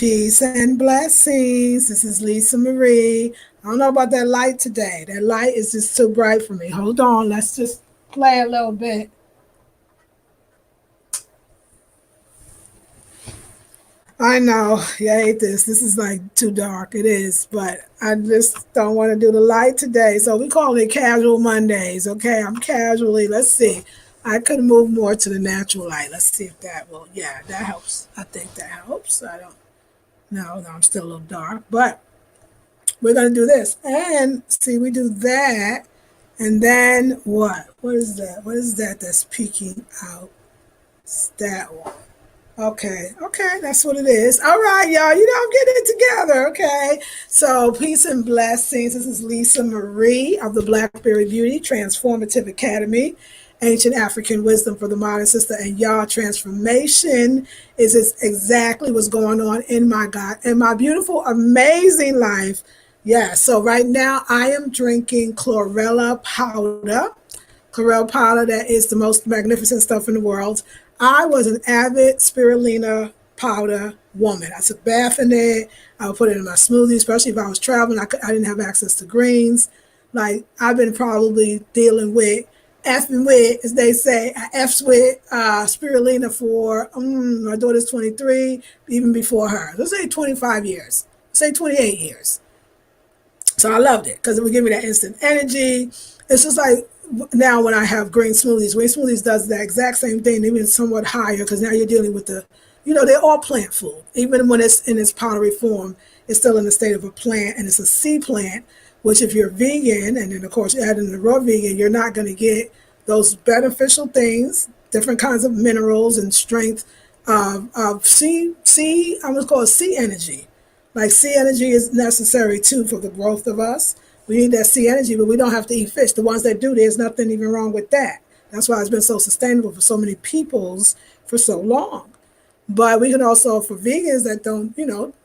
Peace and blessings. This is Lisa Marie. I don't know about that light today. That light is just too bright for me. Hold on. Let's just play a little bit. I know. You hate this. This is like too dark. It is. But I just don't want to do the light today. So we call it casual Mondays. Okay. I'm casually. Let's see. I could move more to the natural light. Let's see if that will. Yeah, that helps. I think that helps. I don't. No, I'm still a little dark. But we're going to do this. And see, we do that. And then what? What is that? What is that that's peeking out? It's that one. Okay, that's what it is. All right, y'all, I'm getting it together, okay? So, peace and blessings. This is Lisa Marie of the Blackberry Beauty Transformative Academy, Ancient African Wisdom for the Modern Sister. And y'all, transformation is exactly what's going on in my beautiful, amazing life. Yeah, so right now I am drinking chlorella powder. Chlorella powder, that is the most magnificent stuff in the world. I was an avid spirulina powder woman. I took bath in it. I would put it in my smoothie, especially if I was traveling. I didn't have access to greens. Like, I've been probably dealing with, effing with, as they say, I effed with spirulina for, my daughter's 23, even before her. Let's say 25 years. Let's say 28 years. So I loved it because it would give me that instant energy. It's just like now when I have green smoothies does the exact same thing, even somewhat higher, because now you're dealing with they're all plant food. Even when it's in its powdery form, it's still in the state of a plant, and it's a sea plant, which if you're vegan, and then of course you add in the raw vegan, you're not going to get those beneficial things, different kinds of minerals and strength of sea, I'm going to call it sea energy. Like, sea energy is necessary too for the growth of us. We need that sea energy, but we don't have to eat fish. The ones that do, there's nothing even wrong with that. That's why it's been so sustainable for so many peoples for so long. But we can also, for vegans that don't,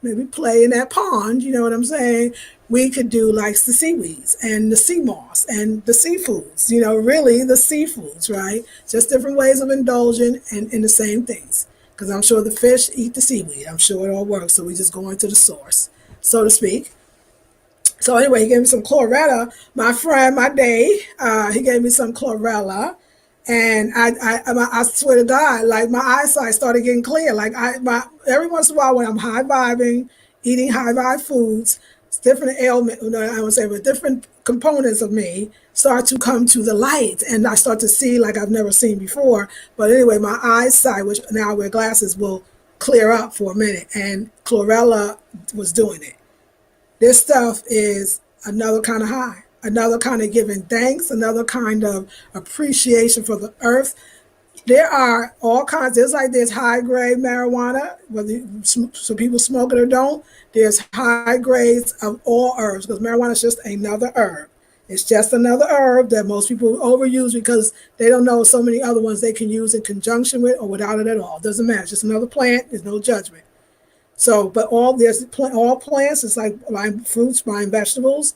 maybe play in that pond, you know what I'm saying? We could do like the seaweeds and the sea moss and the seafoods, really the seafoods, right? Just different ways of indulging in the same things. Because I'm sure the fish eat the seaweed. I'm sure it all works. So we just go into the source, so to speak. So anyway, he gave me some chlorella. My friend, my day, he gave me some chlorella, and I swear to God, like, my eyesight started getting clear. Like, every once in a while when I'm high vibing, eating high vibe foods, it's different ailment. I would say, but different components of me start to come to the light, and I start to see like I've never seen before. But anyway, my eyesight, which now I wear glasses, will clear up for a minute, and chlorella was doing it. This stuff is another kind of high, another kind of giving thanks, another kind of appreciation for the earth. There are all kinds. There's high grade marijuana, so people smoke it or don't. There's high grades of all herbs, because marijuana is just another herb. It's just another herb that most people overuse because they don't know so many other ones they can use in conjunction with or without it at all. It doesn't matter. It's just another plant. There's no judgment. So, but all plants, it's like buying fruits, buying vegetables.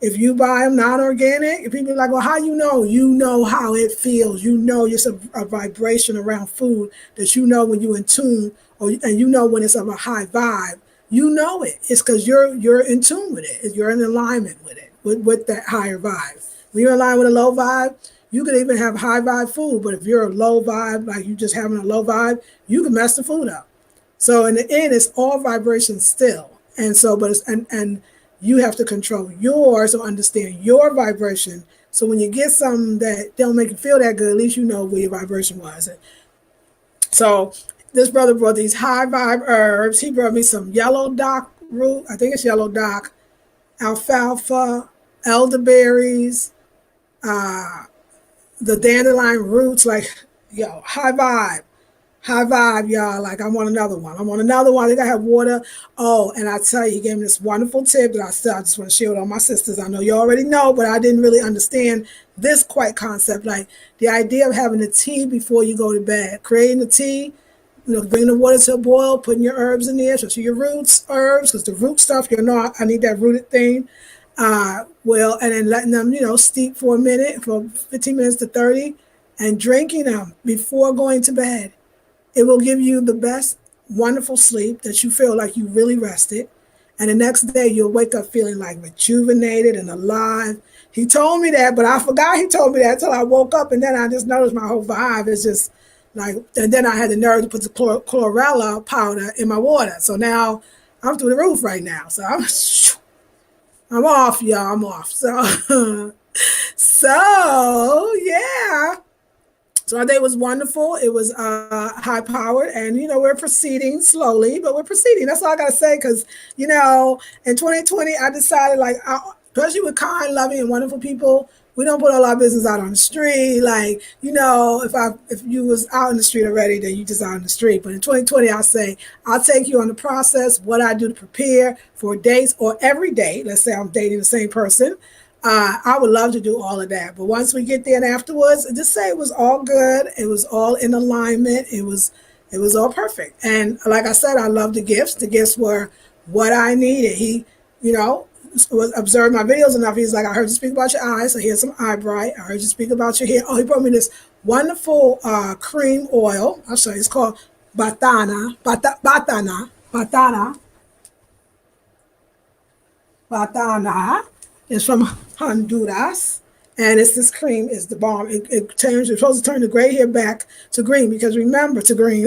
If you buy them non-organic, if people are like, well, how you know? You know how it feels. It's a vibration around food that when you're in tune, and when it's of a high vibe. It's because you're in tune with it. You're in alignment with it, with that higher vibe. When you're in line with a low vibe, you can even have high vibe food, but if you're a low vibe, like you just having a low vibe, you can mess the food up. So in the end, it's all vibration still. And so, but and you have to control yours or understand your vibration. So when you get something that don't make you feel that good, at least you know where your vibration was. So this brother brought these high vibe herbs. He brought me some yellow dock root. I think it's yellow dock, alfalfa, elderberries, the dandelion roots, like, high vibe. High vibe, y'all. Like, I want another one. I think I have water. Oh, and I tell you, he gave me this wonderful tip that I just want to share with all my sisters. I know you already know, but I didn't really understand this quite concept. Like, the idea of having a tea before you go to bed, creating a tea, bringing the water to a boil, putting your herbs in there, so your roots, herbs, because the root stuff, I need that rooted thing. And then letting them, steep for a minute, for 15 minutes to 30, and drinking them before going to bed. It will give you the best wonderful sleep that you feel like you really rested. And the next day you'll wake up feeling like rejuvenated and alive. He told me that, but I forgot he told me that until I woke up, and then I just noticed my whole vibe is just like, and then I had the nerve to put the chlorella powder in my water. So now I'm through the roof right now. So I'm off, y'all. I'm off. So so yeah. So our day was wonderful. It was high powered, and we're proceeding slowly, but we're proceeding. That's all I gotta say. Because in 2020, I decided, like, especially with kind, loving, and wonderful people, we don't put all our business out on the street. Like, if you was out in the street already, then you just out in the street. But in 2020, I say I'll take you on the process, what I do to prepare for dates or every date. Let's say I'm dating the same person. I would love to do all of that. But once we get there and afterwards, just say it was all good. It was all in alignment. It was all perfect. And like I said, I love the gifts. The gifts were what I needed. He, was observed my videos enough. He's like, I heard you speak about your eyes, so here's some eye bright. I heard you speak about your hair. Oh, he brought me this wonderful cream oil. I'll show you. It's called Batana. It's from Honduras, and it's this cream is the bomb. It's supposed to turn the gray hair back to green, because remember, to green.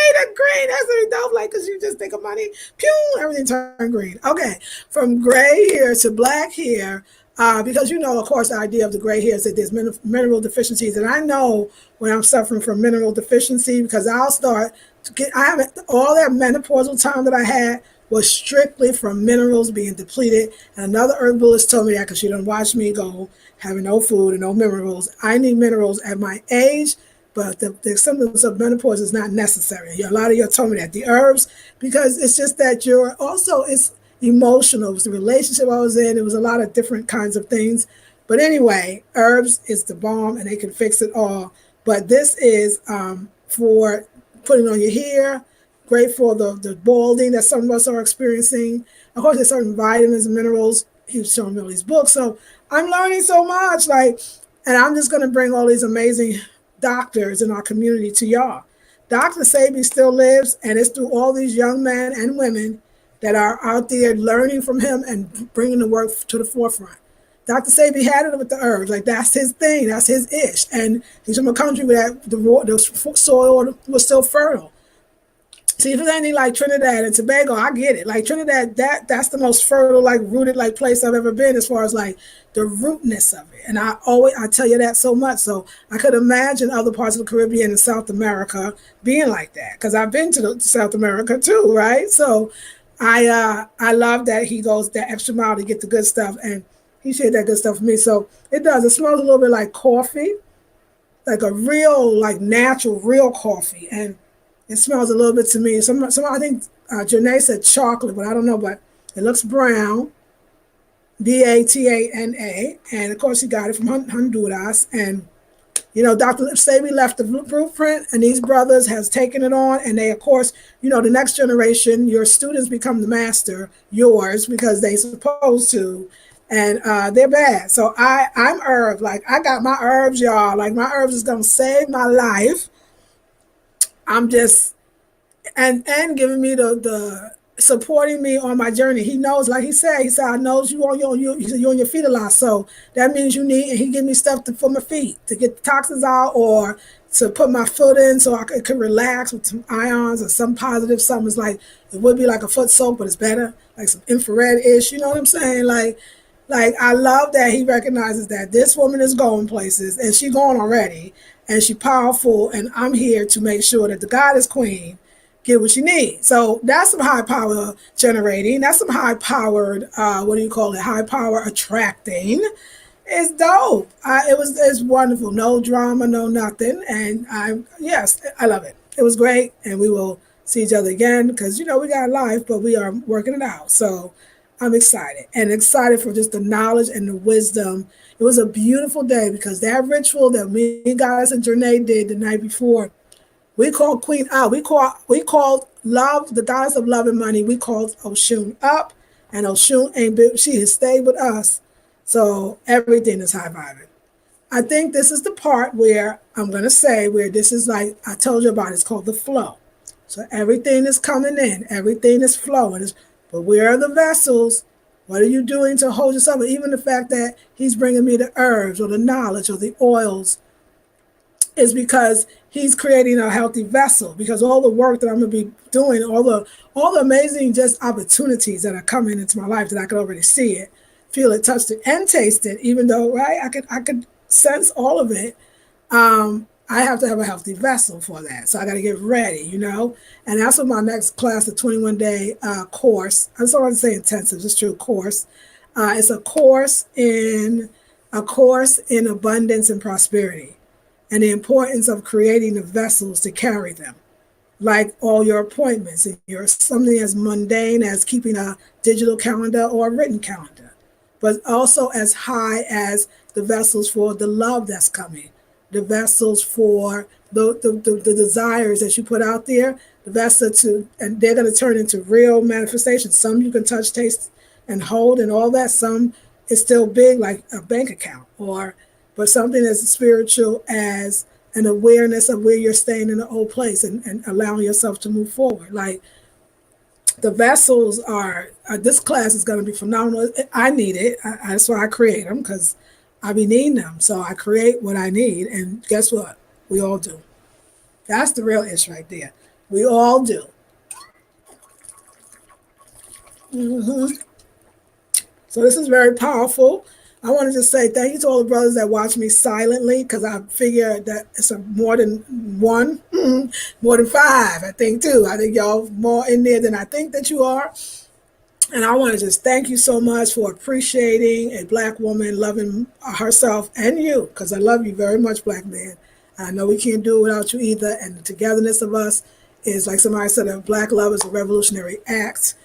To green. That's what we don't like, because you just think of money, pew, everything turned green. Okay, from gray hair to black hair, because of course, the idea of the gray hair is that there's mineral deficiencies, and I know when I'm suffering from mineral deficiency, because I'll start to get. I haven't all that menopausal time that I had was strictly from minerals being depleted. And another herbalist told me that, because she didn't watch me go having no food and no minerals. I need minerals at my age, but the symptoms of menopause is not necessary. A lot of you told me that. The herbs, because it's just that it's emotional. It was the relationship I was in. It was a lot of different kinds of things. But anyway, herbs is the bomb, and they can fix it all. But this is for putting on your hair, great for the balding that some of us are experiencing. Of course, there's certain vitamins and minerals. He was showing me all these books. So I'm learning so much. And I'm just going to bring all these amazing doctors in our community to y'all. Dr. Sebi still lives, and it's through all these young men and women that are out there learning from him and bringing the work to the forefront. Dr. Sebi had it with the herbs. Like, that's his thing. That's his ish. And he's from a country where the soil was still fertile. See, if it's anything like Trinidad and Tobago, I get it. Like Trinidad, that's the most fertile, like rooted, like place I've ever been, as far as like the rootness of it. And I tell you that so much. So I could imagine other parts of the Caribbean and South America being like that, because I've been to South America too, right? So I love that he goes that extra mile to get the good stuff, and he shared that good stuff with me. So it does. It smells a little bit like coffee, like a real, like natural, real coffee, and it smells a little bit to me. Some I think Janae said chocolate, but I don't know. But it looks brown, Batana, and of course he got it from Honduras. And Dr. Sebi left the blueprint, and these brothers has taken it on. And they, of course, the next generation, your students become the master, yours, because they supposed to. And they're bad. So I'm herb. Like, I got my herbs, y'all. Like, my herbs is gonna save my life. I'm just and giving me the supporting me on my journey. He knows, like he said, I knows you on your feet a lot. So that means you need, and he give me stuff for my feet to get the toxins out, or to put my foot in so I could relax with some ions or some positive something. It's like, it would be like a foot soak, but it's better, like some infrared-ish, you know what I'm saying? Like I love that he recognizes that this woman is going places, and she going already, and she powerful, and I'm here to make sure that the goddess queen get what she needs. So that's some high power generating. That's some high powered, high power attracting. It's dope. It's wonderful. No drama, no nothing. And I love it. It was great. And we will see each other again, because, we got life, but we are working it out. So I'm excited, and excited for just the knowledge and the wisdom. It was a beautiful day, because that ritual that me, guys, and Janae did the night before, we called Queen out. We called love, the goddess of love and money. We called Oshun up, and Oshun she has stayed with us. So everything is high vibing. I think this is the part where I'm going to say, where this is like I told you about, it's called the flow. So everything is coming in, everything is flowing. But where are the vessels? What are you doing to hold yourself? Even the fact that he's bringing me the herbs or the knowledge or the oils is because he's creating a healthy vessel. Because all the work that I'm going to be doing, all the amazing just opportunities that are coming into my life that I could already see it, feel it, touch it, and taste it. Even though I could sense all of it. I have to have a healthy vessel for that. So I got to get ready. And that's what my next class, the 21-day course. I'm sorry to say intensive. It's true, course. It's a course in abundance and prosperity, and the importance of creating the vessels to carry them, like all your appointments and your something as mundane as keeping a digital calendar or a written calendar, but also as high as the vessels for the love that's coming, the vessels for the desires that you put out there, the vessel and they're going to turn into real manifestations. Some you can touch, taste, and hold and all that. Some is still big, like a bank account, but something as spiritual as an awareness of where you're staying in the old place and allowing yourself to move forward. Like the vessels this class is going to be phenomenal. I need it. That's why I create them, because I be needing them. So I create what I need. And guess what? We all do. That's the real issue right there. We all do. hmm So this is very powerful. I want to just say thank you to all the brothers that watch me silently, because I figure that it's more than one, more than five, I think, too. I think y'all more in there than I think that you are. And I want to just thank you so much for appreciating a Black woman loving herself and you, because I love you very much, Black man. I know we can't do it without you either. And the togetherness of us is, like somebody said, a Black love is a revolutionary act.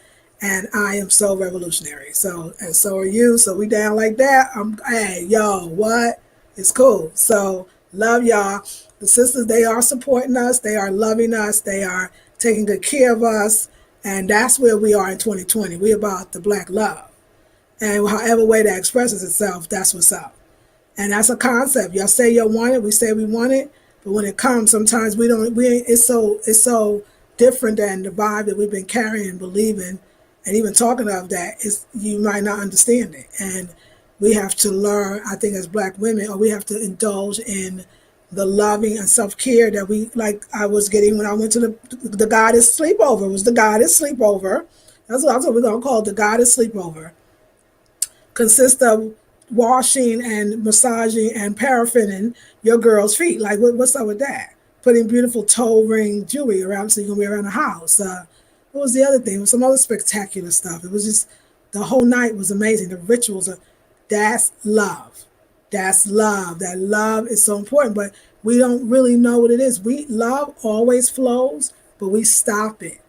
And I am so revolutionary. And so are you. So we down like that. Hey, yo, what? It's cool. So love y'all. The sisters, they are supporting us. They are loving us. They are taking good care of us. And that's where we are in 2020. We about the Black love. And however way that expresses itself, that's what's up. And that's a concept. Y'all say you want it. We say we want it. But when it comes, sometimes we don't. It's so different than the vibe that we've been carrying, believing, and even talking of that. You might not understand it. And we have to learn, I think, as Black women, or we have to indulge in the loving and self-care that we, like I was getting when I went to the goddess sleepover. It was the goddess sleepover. That's what we're going to call it, the goddess sleepover. Consists of washing and massaging and paraffining your girl's feet. Like, what's up with that? Putting beautiful toe ring jewelry around so you can wear around the house. What was the other thing? It was some other spectacular stuff. It was just, the whole night was amazing. The rituals that's love. That's love. That love is so important, but we don't really know what it is. Love always flows, but we stop it.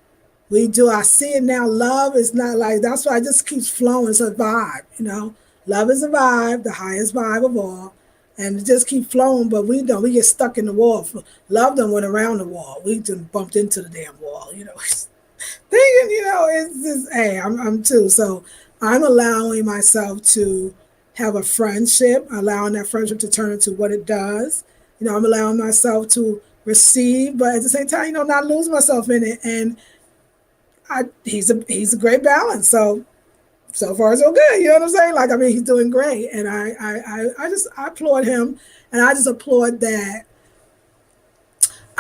We do. I see it now. Love is not like, that's why it just keeps flowing. It's a vibe. Love is a vibe, the highest vibe of all. And it just keep flowing, but we don't. We get stuck in the wall. Love them went around the wall. We just bumped into the damn wall. Thinking, it's just, hey, I'm too. So I'm allowing myself to have a friendship, allowing that friendship to turn into what it does. I'm allowing myself to receive, but at the same time, not lose myself in it. And he's a great balance. So far so good. You know what I'm saying? Like, I mean, he's doing great. And I applaud him. And I just applaud that.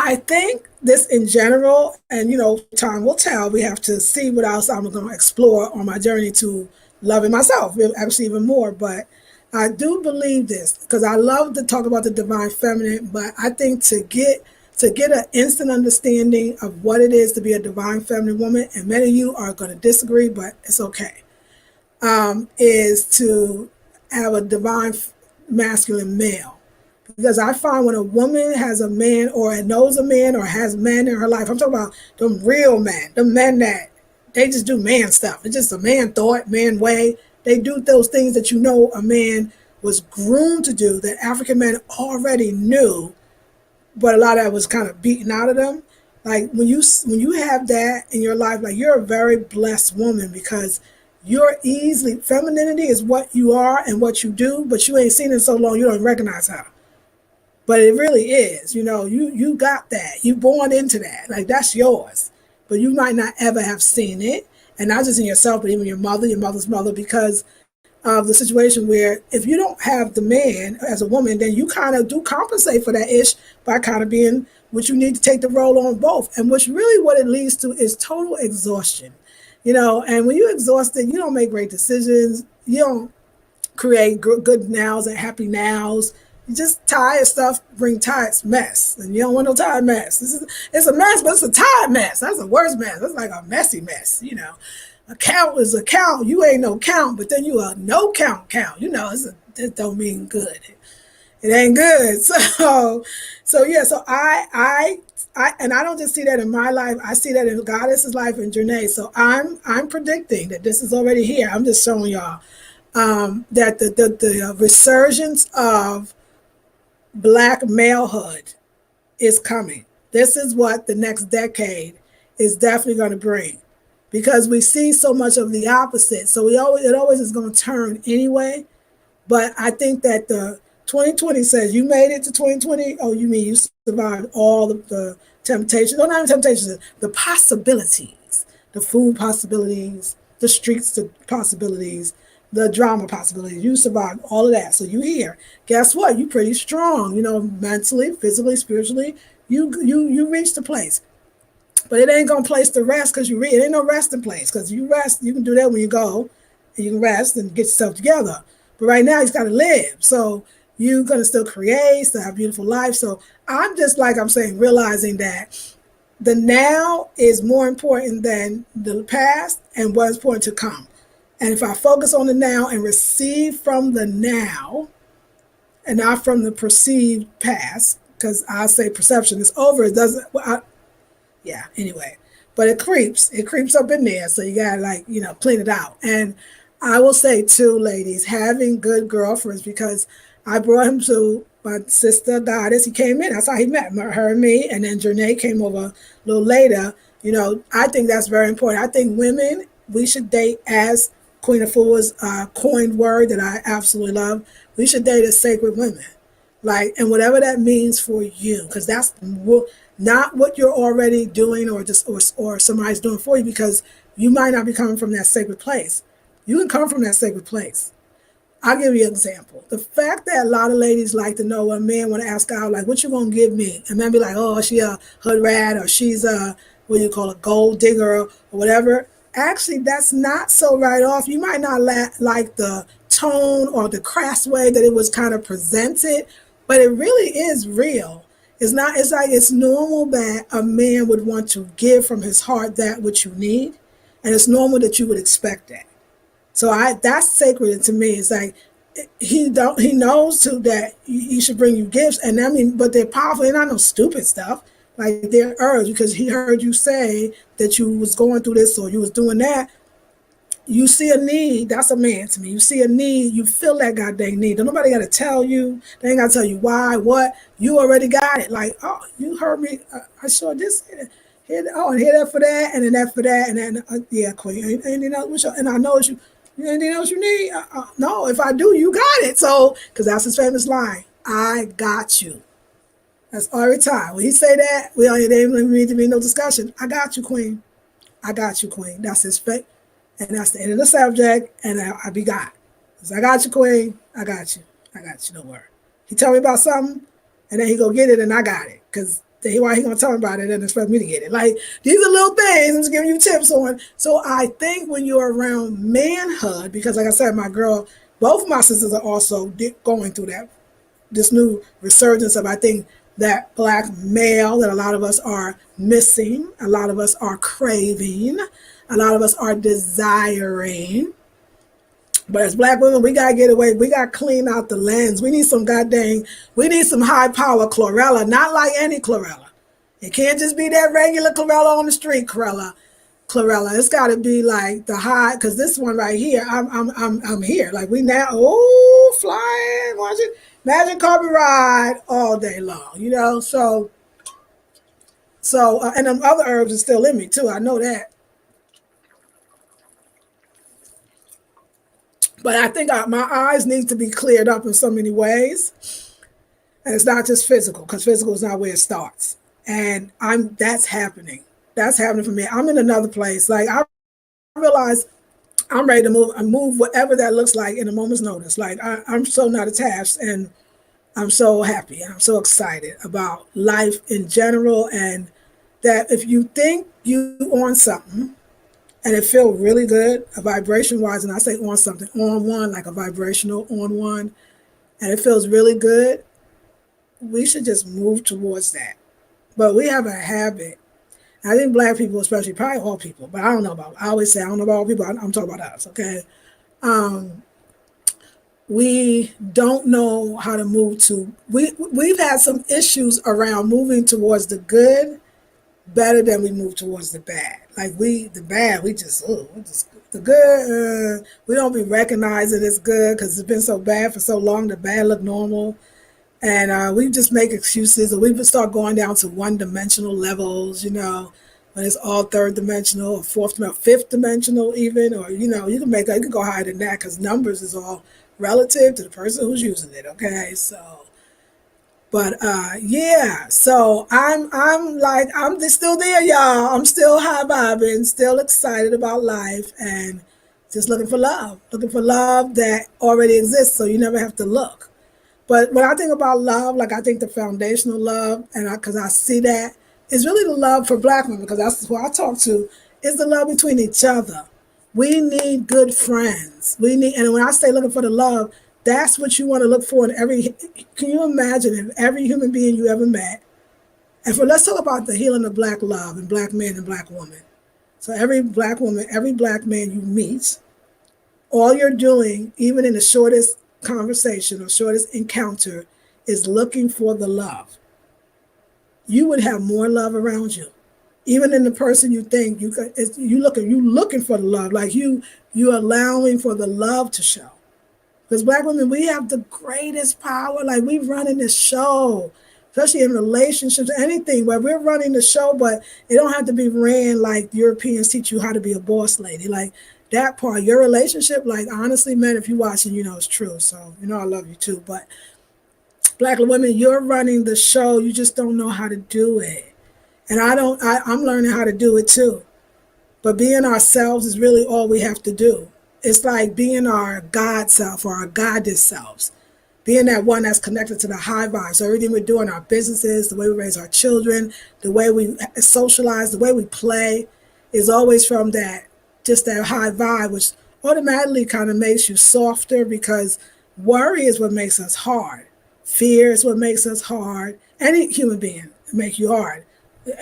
I think this in general, and time will tell. We have to see what else I'm going to explore on my journey to loving myself, actually even more. But I do believe this, because I love to talk about the divine feminine. But I think to get an instant understanding of what it is to be a divine feminine woman, and many of you are going to disagree, but it's okay, is to have a divine masculine male. Because I find when a woman has a man, or knows a man, or has men in her life, I'm talking about them real men, the men that they just do man stuff. It's just a man thought, man way. They do those things that a man was groomed to do, that African men already knew, but a lot of that was kind of beaten out of them. Like when you have that in your life, like, you're a very blessed woman, because femininity is what you are and what you do, but you ain't seen it so long you don't recognize her. But it really is, you got that. You born into that. Like that's yours. But you might not ever have seen it. And not just in yourself, but even your mother's mother, because of the situation where if you don't have the man as a woman, then you kind of do compensate for that ish by kind of being what you need to take the role on both. And which really what it leads to is total exhaustion. And when you're exhausted, you don't make great decisions. You don't create good nows and happy nows. You just tired stuff bring tired mess, and you don't want no tired mess. It's a mess, but it's a tired mess. That's the worst mess. It's like a messy mess. A count is a count. You ain't no count, but then you a no count. It don't mean good. It ain't good. So yeah. So and I don't just see that in my life. I see that in Goddess's life and Janae. So I'm predicting that this is already here. I'm just showing y'all that the resurgence of Black malehood is coming. This is what the next decade is definitely going to bring, because we see so much of the opposite. So it always is going to turn anyway. But I think that the 2020 says you made it to 2020. Oh, you mean you survived all of the temptations? No, not even temptations. The possibilities, the food possibilities, the streets possibilities, the drama possibilities. You survived all of that. So you here. Guess what? You pretty strong. Mentally, physically, spiritually. You reached the place. But it ain't gonna place to rest because it ain't no resting place, because you rest. You can do that when you go, and you can rest and get yourself together. But right now, you got to live. So you're gonna still create, still have a beautiful life. So I'm just like I'm saying, realizing that the now is more important than the past and what's important to come. And if I focus on the now and receive from the now, and not from the perceived past, because I say perception is over. It doesn't. Yeah, anyway. But it creeps up in there. So you gotta clean it out. And I will say too, ladies, having good girlfriends, because I brought him to my sister Goddess. He came in. That's how he met her and me. And then Janae came over a little later. I think that's very important. I think women, we should date, as Queen of Fools coined word that I absolutely love. We should date as sacred women. And whatever that means for you, because that's not what you're already doing or somebody's doing for you, because you might not be coming from that sacred place. You can come from that sacred place. I'll give you an example. The fact that a lot of ladies like to know what a man want to ask out, like, what you gonna give me? And then be like, oh, she a hood rat, or she's a, what do you call, a gold digger, or whatever. Actually, that's not so right off. You might not like the tone or the crass way that it was kind of presented, but it really is real. It's not. It's like it's normal that a man would want to give from his heart that which you need, and it's normal that you would expect that. So that's sacred to me. It's like he knows too that he should bring you gifts, and I mean, but they're powerful. They're not no stupid stuff. Like they're herbs, because he heard you say that you was going through this or you was doing that. You see a need, that's a man to me. You see a need, you feel that goddamn need. Don't nobody got to tell you. They ain't got to tell you why, what. You already got it. Like, oh, you heard me. I saw this. Here, oh, and here that for that, and then that for that, and then yeah, Queen. Anything else? And I know you. Anything else you need? No, if I do, you got it. So, because that's his famous line. I got you. That's every time. When he say that, we don't even need to be no discussion. I got you, Queen. I got you, Queen. That's his fate. And that's the end of the subject, and I be got. So I got you, Queen. I got you. I got you. Don't worry. He tell me about something, and then he go get it, and I got it. Because why he gonna tell me about it and expect me to get it? Like, these are little things I'm just giving you tips on. So I think when you're around manhood, because like I said, both of my sisters are also going through this new resurgence of, I think, that Black male that a lot of us are missing, a lot of us are craving, a lot of us are desiring. But as Black women, we gotta get away. We gotta clean out the lens. We need some high power chlorella, not like any chlorella. It can't just be that regular chlorella on the street chlorella. It's gotta be like the high, because this one right here, I'm here. Like we now, flying, watch it. Imagine carpet ride all day long, So, and them other herbs are still in me too. I know that. But I think my eyes need to be cleared up in so many ways. And it's not just physical, because physical is not where it starts. And that's happening. That's happening for me. I'm in another place. Like I realize I'm ready to move. I move whatever that looks like in a moment's notice. Like I'm so not attached, and I'm so happy and I'm so excited about life in general. And that if you think you on something and it feels really good, a vibration wise, and I say on something, on one, like a vibrational on one, and it feels really good, we should just move towards that. But we have a habit. I think black people, especially, probably all people, but I don't know about. I always say I don't know about all people. I'm talking about us, okay? Um, we don't know how to move to. We've had some issues around moving towards the good better than we move towards the bad. Like the bad, we just the good. We don't be recognizing it's good because it's been so bad for so long. The bad look normal. And we just make excuses, or we would start going down to one dimensional levels, when it's all third dimensional or fourth dimensional, fifth dimensional even, or you can go higher than that because numbers is all relative to the person who's using it. Okay, so but yeah, so I'm like still there, y'all. I'm still high vibing, still excited about life, and just looking for love that already exists, so you never have to look. But when I think about love, like I think the foundational love, and because I see that, is really the love for black women, because that's who I talk to, is the love between each other. We need good friends. And when I say looking for the love, that's what you want to look for in every. Can you imagine if every human being you ever met, let's talk about the healing of black love and black men and black women. So every black woman, every black man you meet, all you're doing, even in the shortest conversation or shortest encounter, is looking for the love. You would have more love around you, even in the person you think you could. You looking for the love, like you allowing for the love to show. Because black women, we have the greatest power. Like we running the show, especially in relationships, anything where we're running the show, but it don't have to be ran like Europeans teach you how to be a boss lady. Like that part, your relationship, like honestly, man, if you're watching, it's true. So, I love you too. But black women, you're running the show. You just don't know how to do it. And I'm learning how to do it too. But being ourselves is really all we have to do. It's like being our God self or our goddess selves, being that one that's connected to the high vibe. So everything we do in our businesses, the way we raise our children, the way we socialize, the way we play is always from just that high vibe, which automatically kind of makes you softer, because worry is what makes us hard. Fear is what makes us hard. Any human being make you hard.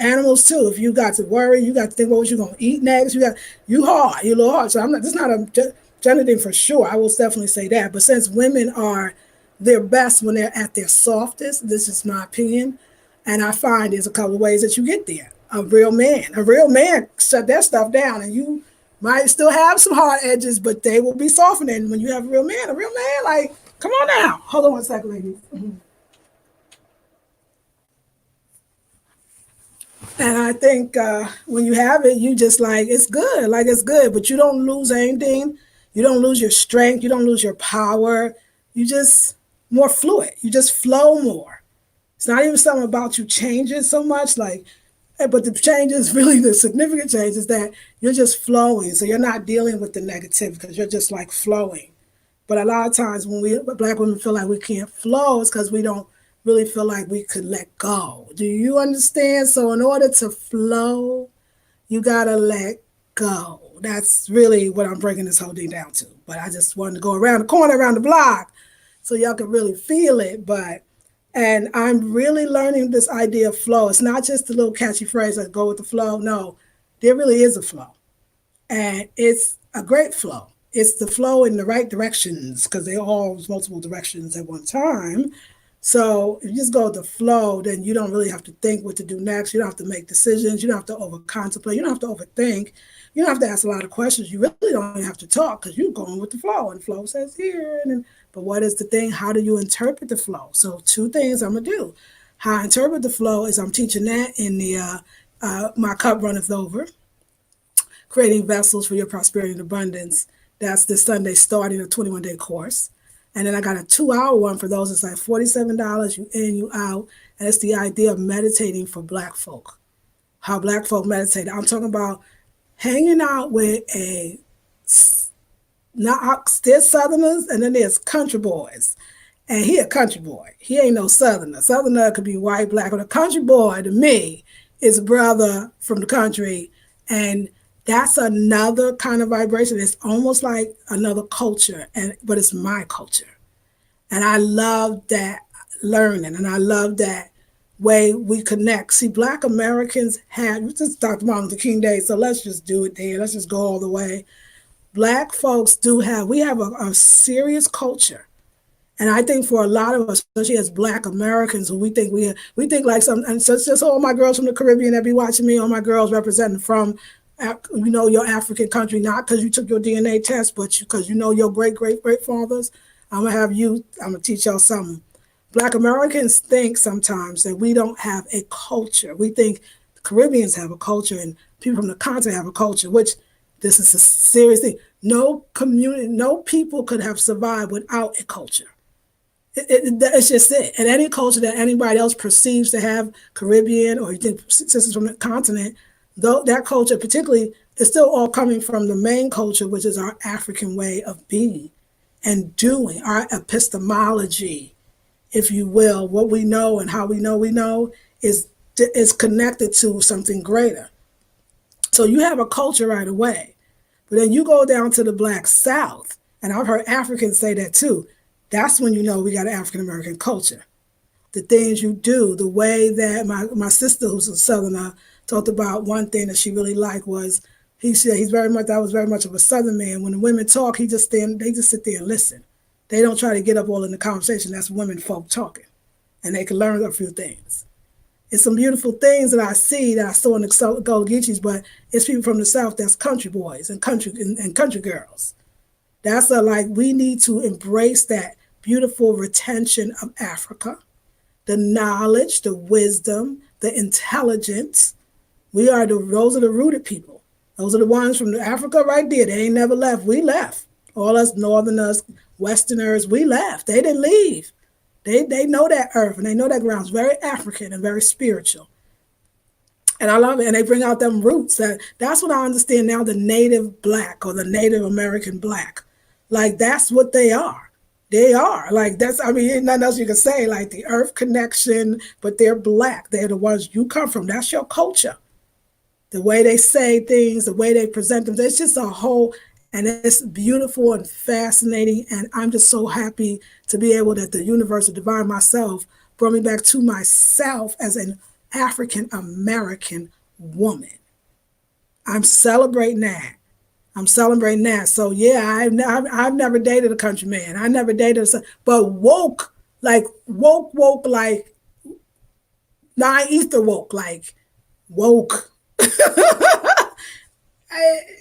Animals too. If you got to worry, you got to think what you're gonna eat next. You hard. You're a little hard. So I'm not. This is not a gender thing for sure. I will definitely say that. But since women are their best when they're at their softest, this is my opinion, and I find there's a couple of ways that you get there. A real man shut that stuff down, and you might still have some hard edges, but they will be softening when you have a real man. A real man, like, come on now. Hold on one second, ladies. And I think when you have it, you just like it's good, but you don't lose anything. You don't lose your strength. You don't lose your power. You just more fluid. You just flow more. It's not even something about you changing so much, but the change is really the significant change is that you're just flowing. So you're not dealing with the negative because you're just like flowing. But a lot of times when black women feel like we can't flow, it's because we don't really feel like we could let go. Do you understand? So in order to flow, you gotta let go. That's really what I'm breaking this whole thing down to. But I just wanted to go around the corner, around the block, so y'all can really feel it. And I'm really learning this idea of flow. It's not just a little catchy phrase like go with the flow. No, there really is a flow. And it's a great flow. It's the flow in the right directions because they all multiple directions at one time. So if you just go with the flow, then you don't really have to think what to do next. You don't have to make decisions. You don't have to over contemplate. You don't have to overthink. You don't have to ask a lot of questions. You really don't have to talk because you're going with the flow. And the flow says here. But what is the thing? How do you interpret the flow? So two things I'm going to do. How I interpret the flow is I'm teaching that in the My Cup Runneth Over, creating vessels for your prosperity and abundance. That's this Sunday starting a 21-day course. And then I got a 2 hour one for those. It's like $47. You in, you out. And it's the idea of meditating for Black folk. How Black folk meditate. I'm talking about hanging out with there's Southerners and then there's country boys. And he a country boy. He ain't no Southerner. Southerner could be white, Black, but a country boy to me is a brother from the country. And that's another kind of vibration. It's almost like another culture, but it's my culture. And I love that learning, and I love that way we connect. See, Black Americans we just talked about Martin Luther King Day, so let's just do it there. Let's just go all the way. Black folks we have a serious culture. And I think for a lot of us, especially as Black Americans, who we think like some, and so it's just all my girls from the Caribbean that be watching me, all my girls representing from, your African country, not because you took your DNA test, but because your great fathers. I'm gonna teach y'all something. Black Americans think sometimes that we don't have a culture. We think the Caribbeans have a culture and people from the continent have a culture, which this is a serious thing. No community, no people could have survived without a culture. It's just it. And any culture that anybody else perceives to have, Caribbean or you think sisters from the continent, though that culture particularly is still all coming from the main culture, which is our African way of being and doing, our epistemology, if you will. What we know and how we know is connected to something greater. So you have a culture right away. But then you go down to the Black South, and I've heard Africans say that too. That's when we got an African American culture. The things you do, the way that my sister, who's a Southerner, talked about. One thing that she really liked was he said that was very much of a Southern man. When the women talk, they just sit there and listen. They don't try to get up all in the conversation. That's women folk talking, and they can learn a few things. It's some beautiful things that I saw in the Gold Geechees, but it's people from the South that's country boys and country girls. That's we need to embrace that beautiful retention of Africa, the knowledge, the wisdom, the intelligence. Those are the rooted people. Those are the ones from Africa right there. They ain't never left. We left. All us Northerners, Westerners, we left. They didn't leave. They know that earth and they know that ground is very African and very spiritual. And I love it. And they bring out them roots. That's what I understand now, the Native Black or the Native American Black. That's what they are. They are. Ain't nothing else you can say, the earth connection, but they're Black. They're the ones you come from. That's your culture. The way they say things, the way they present them, it's just a whole, and it's beautiful and fascinating. And I'm just so happy to be able that the universe of divine myself brought me back to myself as an African American woman. I'm celebrating that. So yeah, I've never dated a country man. I never dated but woke, like non-ether woke.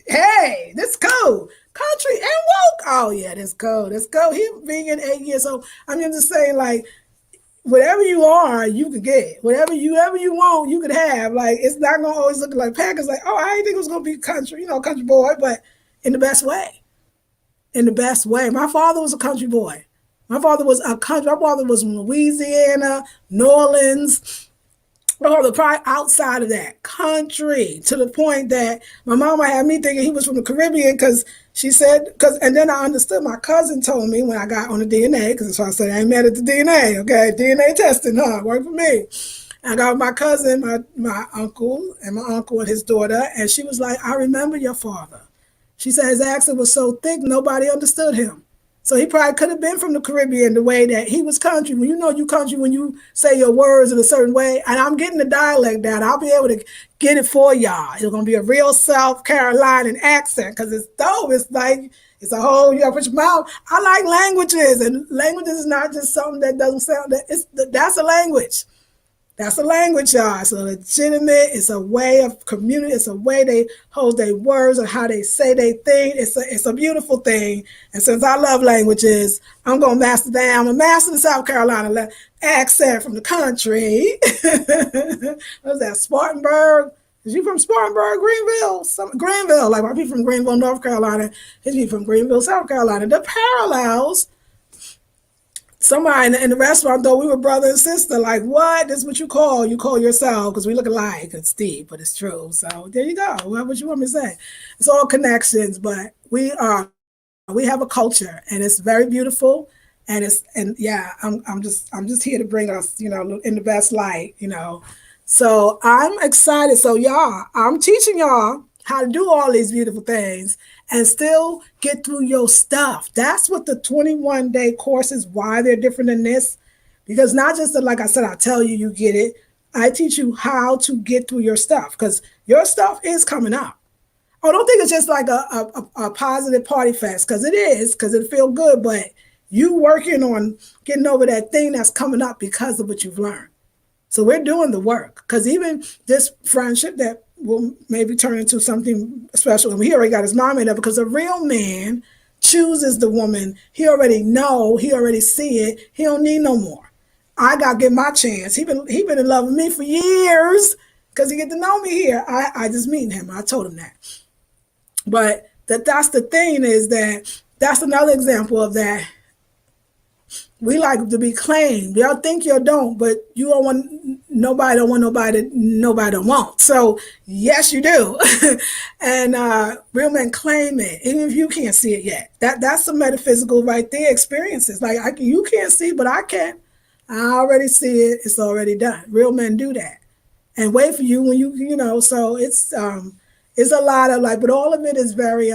Hey, this cold. Country and woke. Oh yeah, that's cold. He being in 8 years old. I'm just saying, whatever you are, you could get. Whatever you want, you could have. It's not gonna always look like Packers. I didn't think it was gonna be country, country boy, but in the best way. In the best way. My father was a country boy. My father was from Louisiana, New Orleans. Probably outside of that country, to the point that my mama had me thinking he was from the Caribbean and then I understood. My cousin told me when I got on the DNA, because that's why I said I ain't mad at the DNA, okay? DNA testing, worked for me. I got my cousin, my uncle, and my uncle and his daughter, and she was like, I remember your father. She said his accent was so thick, nobody understood him. So he probably could have been from the Caribbean the way that he was country. When you country, when you say your words in a certain way, and I'm getting the dialect down, I'll be able to get it for y'all. It's going to be a real South Carolinian accent because it's dope. It's a whole, you got to put your mouth. I like languages, and languages is not just something that doesn't sound, that's a language. That's a language, y'all. It's a legitimate, it's a way of community, it's a way they hold their words or how they say they think. It's a beautiful thing. And since I love languages, I'm going to master that. I'm going to master the South Carolina accent from the country. What was that, Spartanburg? Is you from Spartanburg, Greenville? Greenville, my people from Greenville, North Carolina. His people from Greenville, South Carolina. The parallels somebody in the restaurant thought we were brother and sister. Like, what? This is what you call? You call yourself because we look alike. It's Steve, but it's true. So there you go. What you want me to say? It's all connections, but we have a culture, and it's very beautiful. I'm just here to bring us, in the best light. So I'm excited. So y'all, I'm teaching y'all how to do all these beautiful things and still get through your stuff. That's what the 21-day course is, why they're different than this. Because not just that, like I said, I tell you, you get it. I teach you how to get through your stuff because your stuff is coming up. I don't think it's just like a positive party fest because it is, because it feels good, but you working on getting over that thing that's coming up because of what you've learned. So we're doing the work because even this friendship that will maybe turn into something special. And he already got his mind made up because a real man chooses the woman. He already know, he already see it. He don't need no more. I got to get my chance. He been in love with me for years because he get to know me here. I just meeting him. I told him that. But that's the thing is that's another example of that. We like to be claimed. Y'all think you don't, but you don't want nobody don't want. So yes, you do. And real men claim it, even if you can't see it yet. That's the metaphysical right there experiences. Like you can't see, but I can. I already see it. It's already done. Real men do that and wait for you when you. So it's a lot of but all of it is very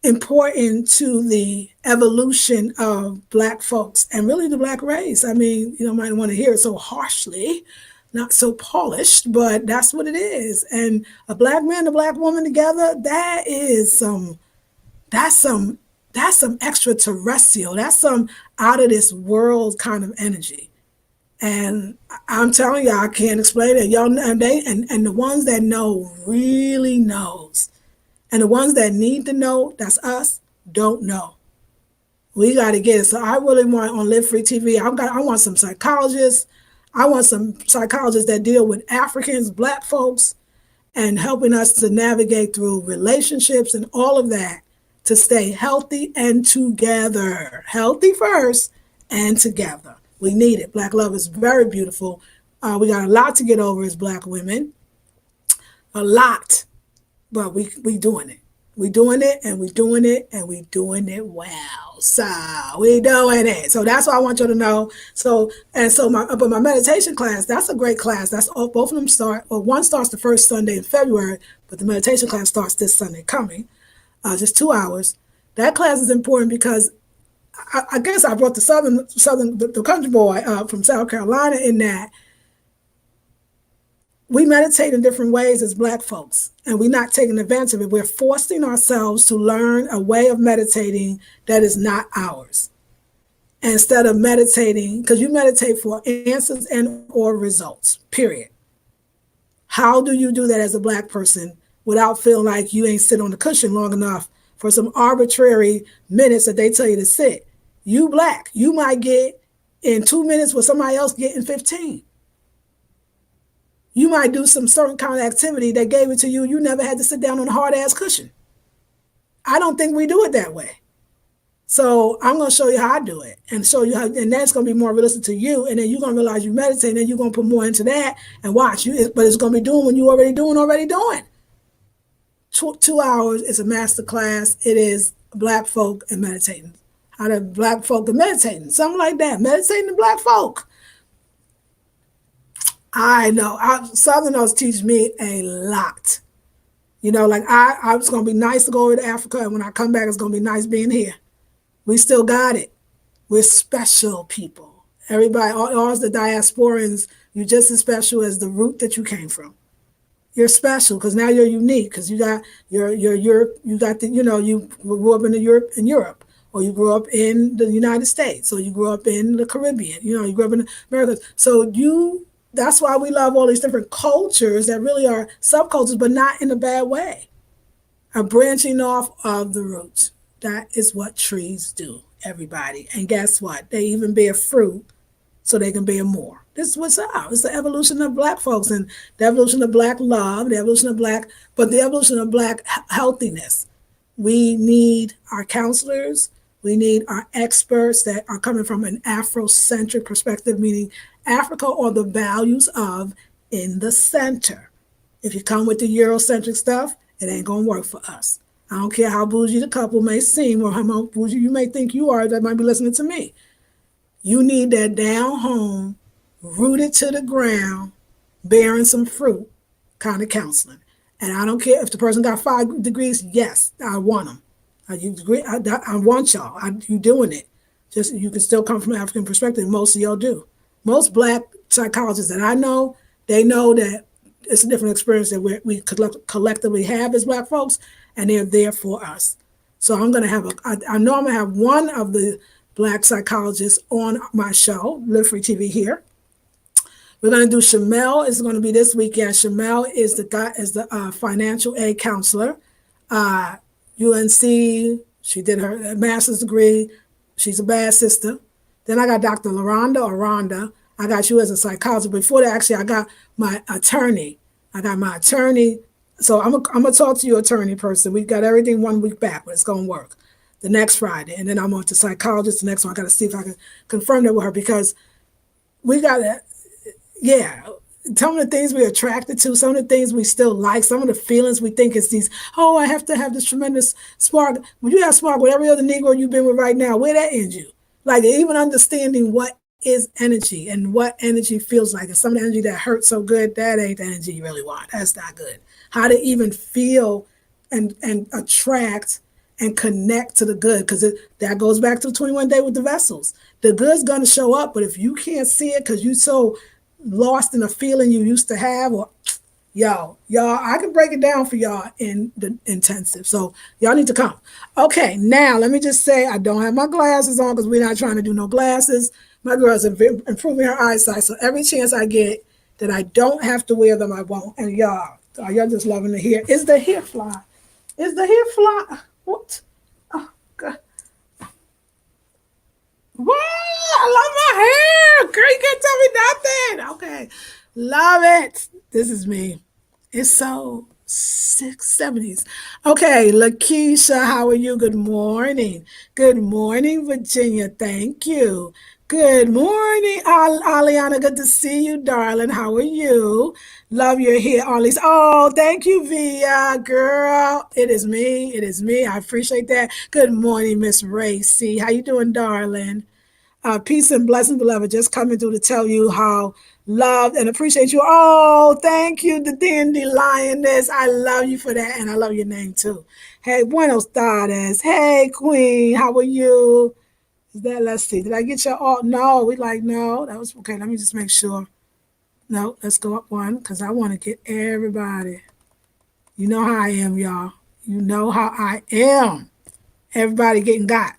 important to the evolution of Black folks and really the Black race. I mean, might want to hear it so harshly, not so polished, but that's what it is. And a Black man and a Black woman together, that's some extraterrestrial, that's some out of this world kind of energy. And I'm telling you, I can't explain it. Y'all, and the ones that know really knows. And the ones that need to know, that's us, don't know. We got to get it. So I really want on Live Free TV, I want some psychologists. I want some psychologists that deal with Africans, Black folks, and helping us to navigate through relationships and all of that to stay healthy and together. Healthy first and together. We need it. Black love is very beautiful. We got a lot to get over as Black women. A lot. But we doing it. We doing it and we doing it and we doing it well. So we doing it. So that's what I want you to know. So my meditation class, that's a great class. That's all, both of them start. Well, one starts the first Sunday in February, but the meditation class starts this Sunday coming. Just 2 hours. That class is important because I guess I brought the country boy from South Carolina in that. We meditate in different ways as Black folks, and we're not taking advantage of it. We're forcing ourselves to learn a way of meditating that is not ours. Instead of meditating, because you meditate for answers and or results, period. How do you do that as a Black person without feeling like you ain't sit on the cushion long enough for some arbitrary minutes that they tell you to sit? You Black, you might get in 2 minutes what somebody else get in 15. You might do some certain kind of activity that gave it to you. You never had to sit down on a hard ass cushion. I don't think we do it that way. So I'm going to show you how I do it and show you how, and that's going to be more realistic to you. And then you're going to realize you meditate and then you're going to put more into that and watch you. But it's going to be doing what you already doing. 2 hours is a master class. It is Black folk and meditating. How the Black folk are meditating. Something like that. Meditating to Black folk. I know. Southerners teach me a lot. I was going to be nice to go over to Africa, and when I come back, it's going to be nice being here. We still got it. We're special people. Everybody, all the diasporans, you're just as special as the root that you came from. You're special because now you're unique because you got you grew up in Europe, or you grew up in the United States, or you grew up in the Caribbean. You grew up in America. So that's why we love all these different cultures that really are subcultures, but not in a bad way. Are branching off of the roots. That is what trees do, everybody. And guess what? They even bear fruit so they can bear more. This is what's up. It's the evolution of Black folks and the evolution of Black love, the evolution of the evolution of Black healthiness. We need our counselors. We need our experts that are coming from an Afrocentric perspective, meaning Africa or the values of in the center. If you come with the Eurocentric stuff, it ain't going to work for us. I don't care how bougie the couple may seem or how bougie you may think you are that might be listening to me. You need that down home, rooted to the ground, bearing some fruit kind of counseling. And I don't care if the person got 5 degrees. Yes, I want them. You agree? I want y'all. You doing it. Just you can still come from an African perspective. Most of y'all do. Most black psychologists that I know, they know that it's a different experience that we collectively have as black folks, and they're there for us. So I'm going to have I know I'm going to have one of the black psychologists on my show, Live Free TV here. We're going to do Shamel. It's going to be this weekend. Shamel is the financial aid counselor. UNC. She did her master's degree. She's a bad sister. Then I got Dr. LaRonda or Rhonda. I got you as a psychologist. Before that, actually, I got my attorney. So I'm going to talk to you, attorney person. We've got everything 1 week back, but it's going to work the next Friday. And then I'm on to psychologist the next one. I got to see if I can confirm that with her because we got to, some of the things we're attracted to, some of the things we still like, some of the feelings we think is these, I have to have this tremendous spark. When you have spark with every other Negro you've been with right now, where that ends you? Like even understanding what is energy and what energy feels like. And some of the energy that hurts so good, that ain't the energy you really want. That's not good. How to even feel and attract and connect to the good, because that goes back to the 21 day with the vessels. The good's going to show up, but if you can't see it because you're so lost in a feeling you used to have, or y'all, I can break it down for y'all in the intensive. So y'all need to come. Okay, now let me just say I don't have my glasses on because we're not trying to do no glasses. My girl's improving her eyesight, so every chance I get that I don't have to wear them, I won't. And y'all just loving the hair. Is the hair fly? Is the hair fly? What? Oh, God. Wow, I love my hair. Girl, you can't tell me nothing. Okay, love it. This is me. It's so 670s. Okay, Lakeisha, how are you? Good morning. Good morning, Virginia. Thank you. Good morning, Aliana. Good to see you, darling. How are you? Love your hair, Arlies. Oh, thank you, Via. Girl, it is me. It is me. I appreciate that. Good morning, Miss Racy. How you doing, darling? Peace and blessings, beloved. Just coming through to tell you how loved and appreciate you. Oh, thank you, the dandy lioness. I love you for that, and I love your name too. Hey, buenos tardes. Hey, queen, how are you? Is that, let's see, did I get your all? No, no, that was okay. Let me just make sure. No, let's go up one because I want to get everybody. You know how I am, y'all. You know how I am. Everybody getting got.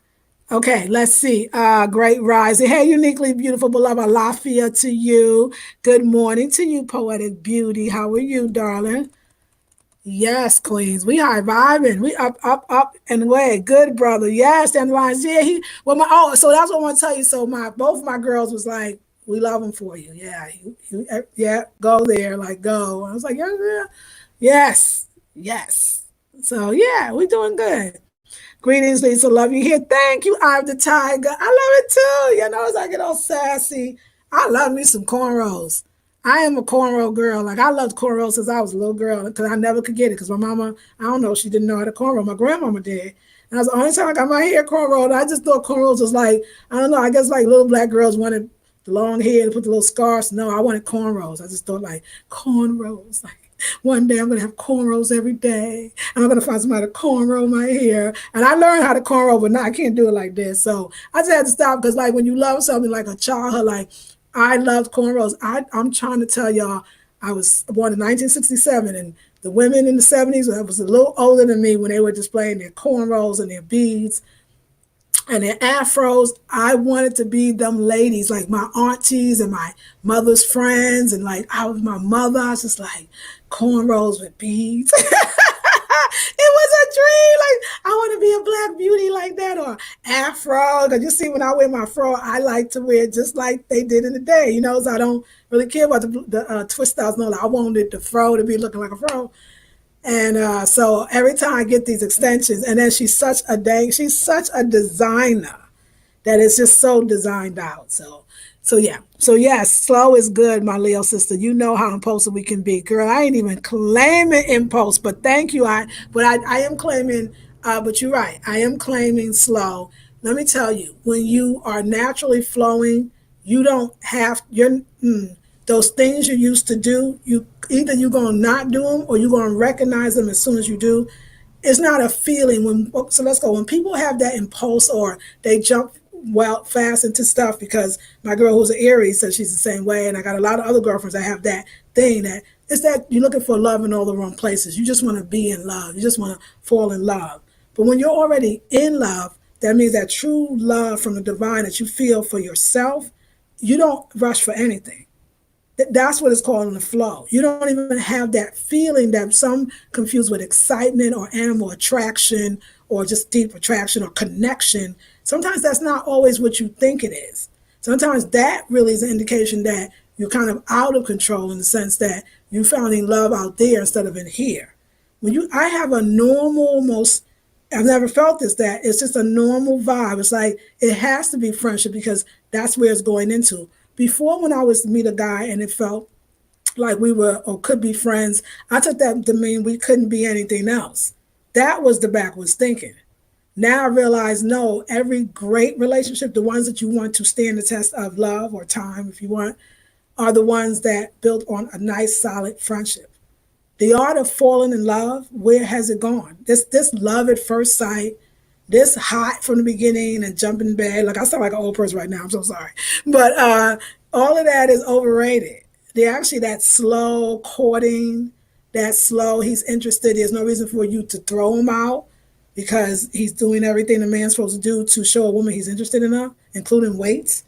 Okay, let's see. Great rising. Hey, uniquely beautiful, beloved Lafia to you. Good morning to you, poetic beauty. How are you, darling? Yes, queens. We high vibing. We up, and away. Good brother. Yes, and lines. Yeah, so that's what I want to tell you. So both my girls was like, we love him for you. Yeah, yeah, go there, like go. I was like, yeah. Yes. So yeah, we doing good. Greetings, Lisa. Love you here. Thank you, I'm the Tiger. I love it too. You know, as I get all sassy, I love me some cornrows. I am a cornrow girl. Like I loved cornrows since I was a little girl because I never could get it because my mama, I don't know, she didn't know how to cornrow. My grandmama did. And that was the only time I got my hair cornrowed. I just thought cornrows was like, I don't know, I guess like little black girls wanted the long hair to put the little scarves. No, I wanted cornrows. I just thought like cornrows. Like one day I'm going to have cornrows every day. And I'm going to find somebody to cornrow my hair. And I learned how to cornrow, but now I can't do it like this. So I just had to stop because like when you love something like a childhood, like I loved cornrows. I'm trying to tell y'all, I was born in 1967 and the women in the 70s that was a little older than me when they were displaying their cornrows and their beads and their afros. I wanted to be them ladies, like my aunties and my mother's friends. And like I was my mother, I was just like cornrows with beads. It was a dream. Like I want to be a black beauty like that or afro. Because you see, when I wear my fro, I like to wear just like they did in the day, you know, so I don't really care about the twist styles. No, like, I wanted the fro to be looking like a fro. And so every time I get these extensions, and then she's such a designer that it's just so designed out. So yeah. So yes, slow is good, my Leo sister. You know how impulsive we can be. Girl, I ain't even claiming impulse, but thank you. I am claiming but you're right. I am claiming slow. Let me tell you, when you are naturally flowing, you don't have your those things you used to do, you either you're gonna not do them or you're gonna recognize them as soon as you do. It's not a feeling so let's go when people have that impulse or they jump well fast into stuff, because my girl who's an Aries says she's the same way, and I got a lot of other girlfriends that have that thing, that it's that you're looking for love in all the wrong places. You just want to be in love, you just want to fall in love. But when you're already in love, that means that true love from the divine that you feel for yourself, you don't rush for anything. That's what it's called in the flow. You don't even have that feeling that some confuse with excitement or animal attraction or just deep attraction or connection. Sometimes that's not always what you think it is. Sometimes that really is an indication that you're kind of out of control, in the sense that you're finding love out there instead of in here. I have a normal, most, I've never felt this, that it's just a normal vibe. It's like it has to be friendship because that's where it's going into. Before, when I was to meet a guy and it felt like we were or could be friends, I took that to mean we couldn't be anything else. That was the backwards thinking. Now I realize, no, every great relationship, the ones that you want to stand the test of love or time, if you want, are the ones that built on a nice, solid friendship. The art of falling in love, where has it gone? This love at first sight, this hot from the beginning and jump in bed. Like, I sound like an old person right now. I'm so sorry. But all of that is overrated. They actually, that slow courting, that slow, he's interested. There's no reason for you to throw him out because he's doing everything a man's supposed to do to show a woman he's interested in her, including weights.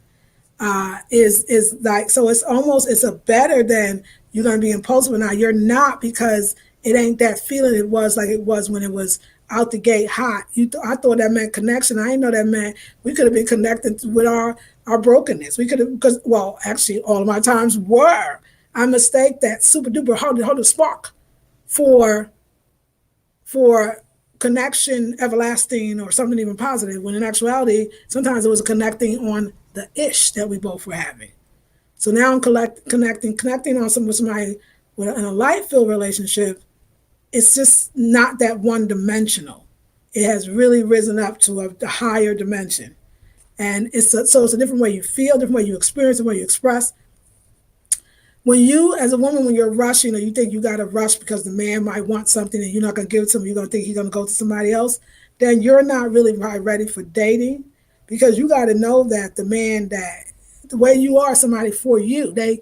Is like, so it's a better than you're going to be impulsive. Now you're not, because it ain't that feeling it was like it was when it was out the gate hot. I thought that meant connection. I didn't know that meant we could have been connected with our brokenness. We could have, because, well, actually all of my times were. I mistake that super duper hard to spark for connection, everlasting, or something even positive, when in actuality sometimes it was connecting on the ish that we both were having. So now I'm connecting on with somebody in a light-filled relationship. It's just not that one-dimensional. It has really risen up to a higher dimension. And so it's a different way you feel, different way you experience, different way you express. When you, as a woman, when you're rushing or you think you got to rush because the man might want something and you're not going to give it to him, you're going to think he's going to go to somebody else, then you're not really ready for dating, because you got to know that the man, that the way you are, somebody for you, they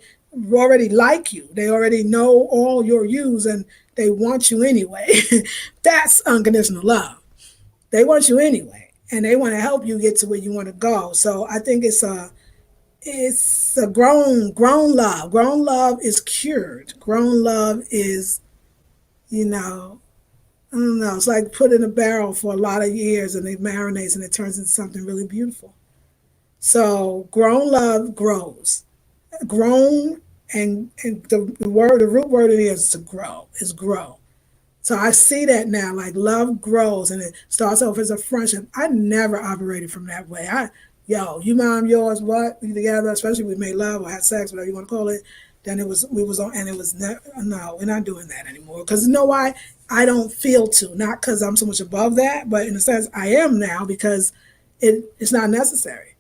already like you. They already know all your views and they want you anyway. That's unconditional love. They want you anyway, and they want to help you get to where you want to go. So I think it's a grown love. Grown love is cured. Grown love is, I don't know. It's like put in a barrel for a lot of years and it marinates and it turns into something really beautiful. So grown love grows. Grown, and the root word it is to grow, is grow. So I see that now, like love grows and it starts off as a friendship. I never operated from that way. You mom, yours, what, we together, especially if we made love or had sex, whatever you want to call it, then we was on, and it was never, no, we're not doing that anymore. Because you know why? I don't feel to, not because I'm so much above that, but in a sense I am now, because it's not necessary.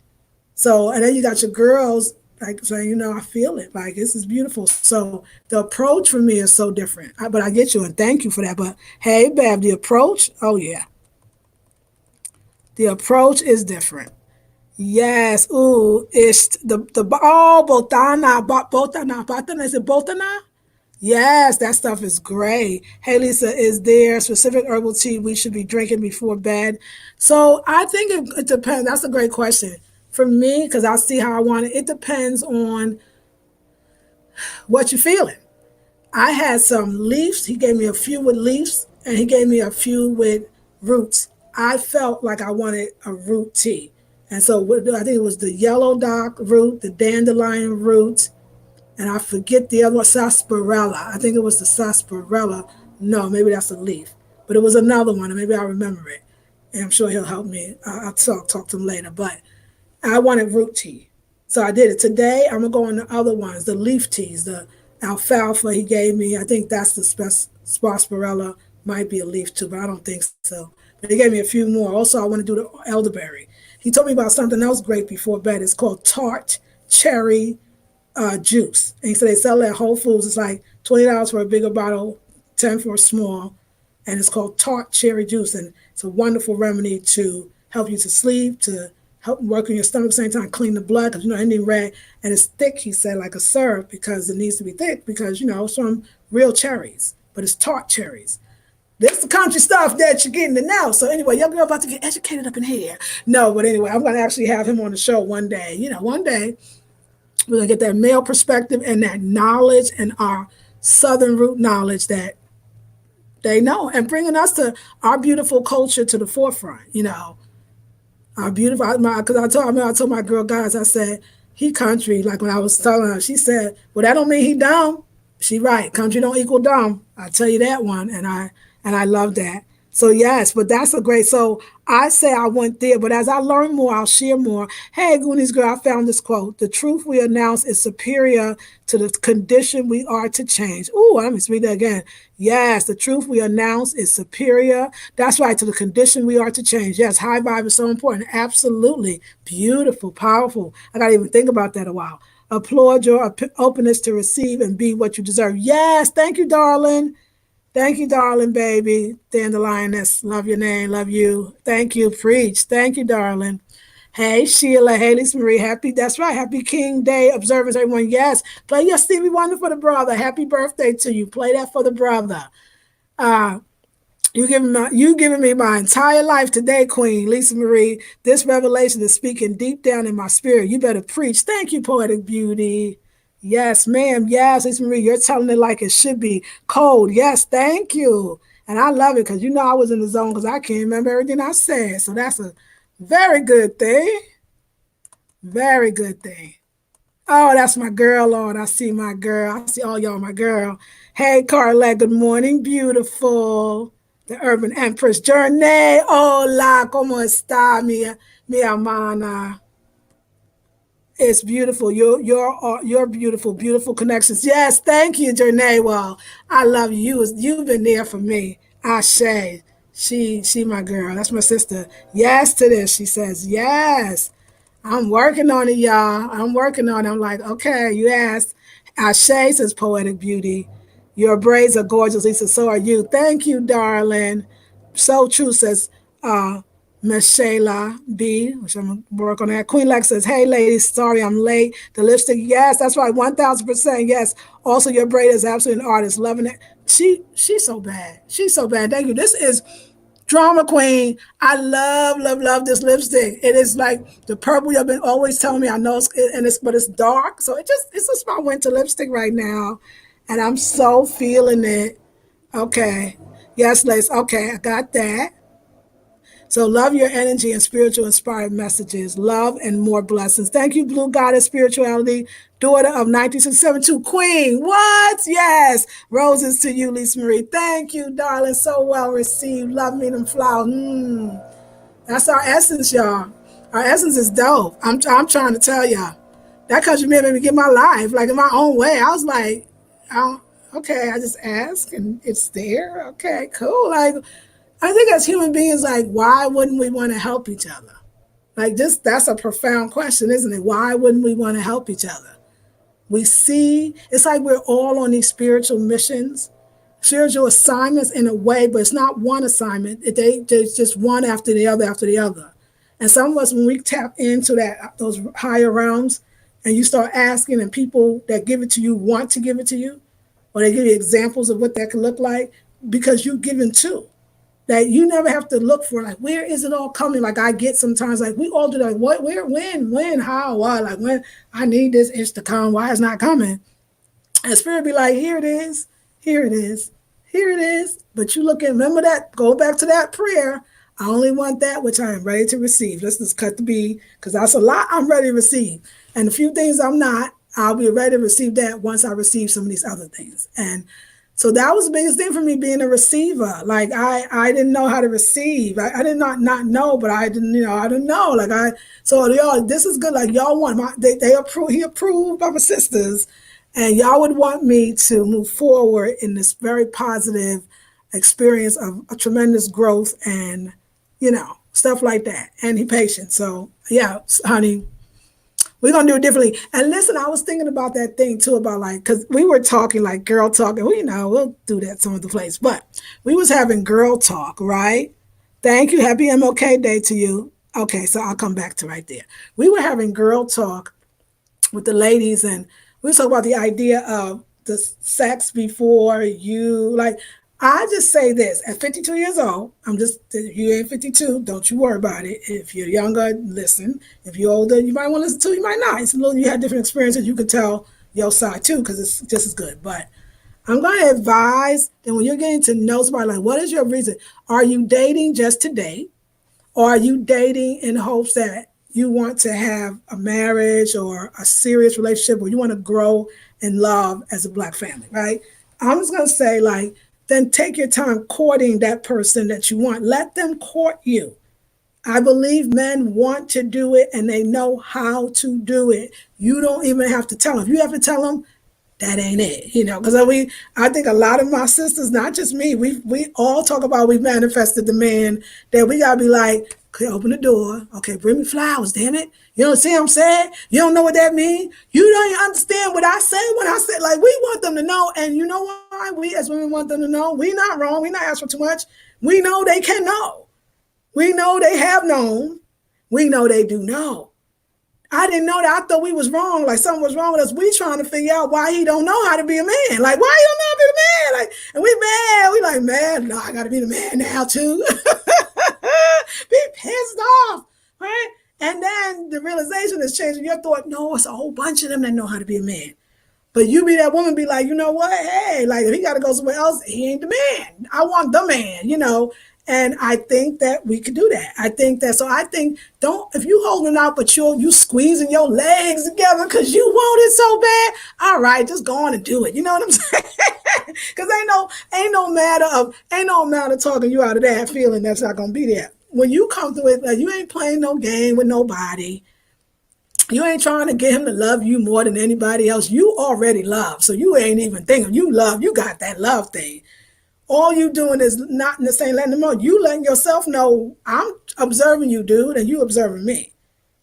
So, and then you got your girls like saying, I feel it. Like, this is beautiful. So the approach for me is so different. But I get you, and thank you for that. But hey, Bev, the approach, oh yeah. The approach is different. Yes. Ooh, it's botana. Is it botana? Yes, that stuff is great. Hey, Lisa, is there specific herbal tea we should be drinking before bed? So I think it depends. That's a great question. For me, because I see how I want it, it depends on what you're feeling. I had some leaves. He gave me a few with leaves, and he gave me a few with roots. I felt like I wanted a root tea. And so I think it was the yellow dock root, the dandelion root, and I forget the other one, sarsaparilla. I think it was the sarsaparilla No, maybe that's a leaf. But it was another one, and maybe I remember it. And I'm sure he'll help me. I'll talk to him later. But I wanted root tea. So I did it. Today, I'm going to go on the other ones, the leaf teas, the alfalfa he gave me. I think that's the sarsaparilla. Might be a leaf too, but I don't think so. But he gave me a few more. Also, I want to do the elderberry. He told me about something else great before bed. It's called tart cherry juice. And he said they sell it at Whole Foods. It's like $20 for a bigger bottle, 10 for a small. And it's called tart cherry juice. And it's a wonderful remedy to help you to sleep, to help work in your stomach at the same time, clean the blood, because, anything red. And it's thick, he said, like a syrup, because it needs to be thick, because, it's from real cherries. But it's tart cherries. This is the country stuff that you're getting to know. So anyway, young girl about to get educated up in here. No, but anyway, I'm going to actually have him on the show one day. One day we're going to get that male perspective and that knowledge and our Southern root knowledge that they know, and bringing us to our beautiful culture to the forefront. Our beautiful, because I told my girl guys, I said, he country. Like when I was telling her, she said, well, that don't mean he dumb. She right. Country don't equal dumb. I tell you that one. And I love that. So yes, but that's a great, so I say I went there, but as I learn more, I'll share more. Hey, Goonies girl, I found this quote. The truth we announce is superior to the condition we are to change. Ooh, let me read that again. Yes, the truth we announce is superior. That's right, to the condition we are to change. Yes, high vibe is so important. Absolutely. Beautiful, powerful. I got to even think about that a while. Applaud your openness to receive and be what you deserve. Yes, thank you, darling. Thank you, darling baby. Dandelioness. Love your name. Love you. Thank you. Preach. Thank you, darling. Hey, Sheila. Hey, Lisa Marie. That's right. Happy King Day observance, everyone. Yes. Play your Stevie Wonder for the brother. Happy birthday to you. Play that for the brother. You giving me my entire life today, Queen Lisa Marie. This revelation is speaking deep down in my spirit. You better preach. Thank you, Poetic Beauty. Yes, ma'am. Yes, Lisa Marie, you're telling it like it should be. Cold. Yes, thank you. And I love it because I was in the zone because I can't remember everything I said. So that's a very good thing. Very good thing. Oh, that's my girl, Lord. I see my girl. I see all y'all, my girl. Hey, Carla, good morning, beautiful. The Urban Empress Journey. Hola, ¿cómo está, mi hermana? It's beautiful. You're beautiful, beautiful connections. Yes, thank you, Journey. Well, I love you. You've been there for me. Ashe. She my girl. That's my sister. Yes to this. She says, yes. I'm working on it, y'all. I'm working on it. I'm like, okay, you asked. Ashe says Poetic Beauty. Your braids are gorgeous, Lisa. So are you. Thank you, darling. So true, says Miss Shayla B, which I'm going to work on that. Queen Lex says, hey, ladies, sorry I'm late. The lipstick, yes, that's right, 1,000%, yes. Also, your braid is absolutely an artist. Loving it. She's so bad. She's so bad. Thank you. This is Drama Queen. I love this lipstick. It is like the purple you've been always telling me. I know but it's dark. So it's just my winter lipstick right now. And I'm so feeling it. Okay. Yes, Lace. Okay, I got that. So love your energy and spiritual inspired messages. Love and more blessings. Thank you, Blue Goddess Spirituality, daughter of 1972 Queen. What? Yes. Roses to you, Lisa Marie. Thank you, darling. So well received. Love me them flowers. That's our essence, y'all. Our essence is dope. I'm trying to tell y'all. That country made me get my life, like in my own way. I was like, okay, I just ask and it's there. Okay, cool. Like, I think as human beings, like, why wouldn't we want to help each other? Like, that's a profound question, isn't it? Why wouldn't we want to help each other? We see, it's like we're all on these spiritual missions, spiritual assignments in a way, but it's not one assignment. There's just one after the other after the other. And some of us, when we tap into those higher realms, and you start asking, and people that give it to you want to give it to you, or they give you examples of what that can look like, because you've given too. That you never have to look for, like, where is it all coming? Like I get sometimes, like we all do, like, what, where, when, how, why? Like, when I need this itch to come, why it's not coming? And Spirit be like, here it is, here it is, here it is. But you look at, remember that, go back to that prayer. I only want that which I am ready to receive. Let's just cut the bead, because that's a lot I'm ready to receive. And a few things I'm not, I'll be ready to receive that once I receive some of these other things. And So that was the biggest thing for me, being a receiver. Like I didn't know how to receive. I did not know, but I didn't, I didn't know. So y'all, this is good. Like y'all want they approve, he approved by my sisters, and y'all would want me to move forward in this very positive experience of a tremendous growth and, stuff like that. And he patient. So yeah, honey, we're gonna do it differently. And listen, I was thinking about that thing too, about because we were talking like girl talk, and we'll do that some of the place. But we was having girl talk, right? Thank you. Happy MLK Day to you. Okay, so I'll come back to right there. We were having girl talk with the ladies, and we were talking about the idea of the sex before you like. I just say this, at 52 years old, if you ain't 52, don't you worry about it. If you're younger, listen. If you're older, you might want to listen to, you might not. You had different experiences, you could tell your side too, because it's just as good. But I'm going to advise that when you're getting to know somebody, like, what is your reason? Are you dating just to date? Or are you dating in hopes that you want to have a marriage or a serious relationship, or you want to grow in love as a Black family, right? I'm just going to say, then take your time courting that person that you want. Let them court you. I believe men want to do it and they know how to do it. You don't even have to tell them. If you have to tell them, that ain't it, because I think a lot of my sisters, not just me, we all talk about we manifested the man that we gotta be like, okay, open the door, okay, bring me flowers, damn it. You don't see what I'm saying? You don't know what that means? You don't understand what I say when I say, like, we want them to know, and you know why we as women want them to know? We not wrong, we not asking for too much. We know they can know. We know they have known. We know they do know. I didn't know that. I thought we was wrong. Like something was wrong with us. We trying to figure out why he don't know how to be a man. Like, why he don't know how to be a man? Like, and we mad. We like, man, no, I got to be the man now too. Be pissed off, right? And then the realization is changing your thought. No, it's a whole bunch of them that know how to be a man. But you be that woman, be like, you know what? Hey, like if he got to go somewhere else, he ain't the man. I want the man. And I think that we could do that. I think if you holding out, but you squeezing your legs together because you want it so bad, all right, just go on and do it. You know what I'm saying? Because ain't no matter talking you out of that feeling that's not gonna be there. When you come through it, you ain't playing no game with nobody. You ain't trying to get him to love you more than anybody else. You already love, so you ain't even thinking you love. You got that love thing. All you doing is not in the same letting them know. You letting yourself know, I'm observing you, dude, and you observing me.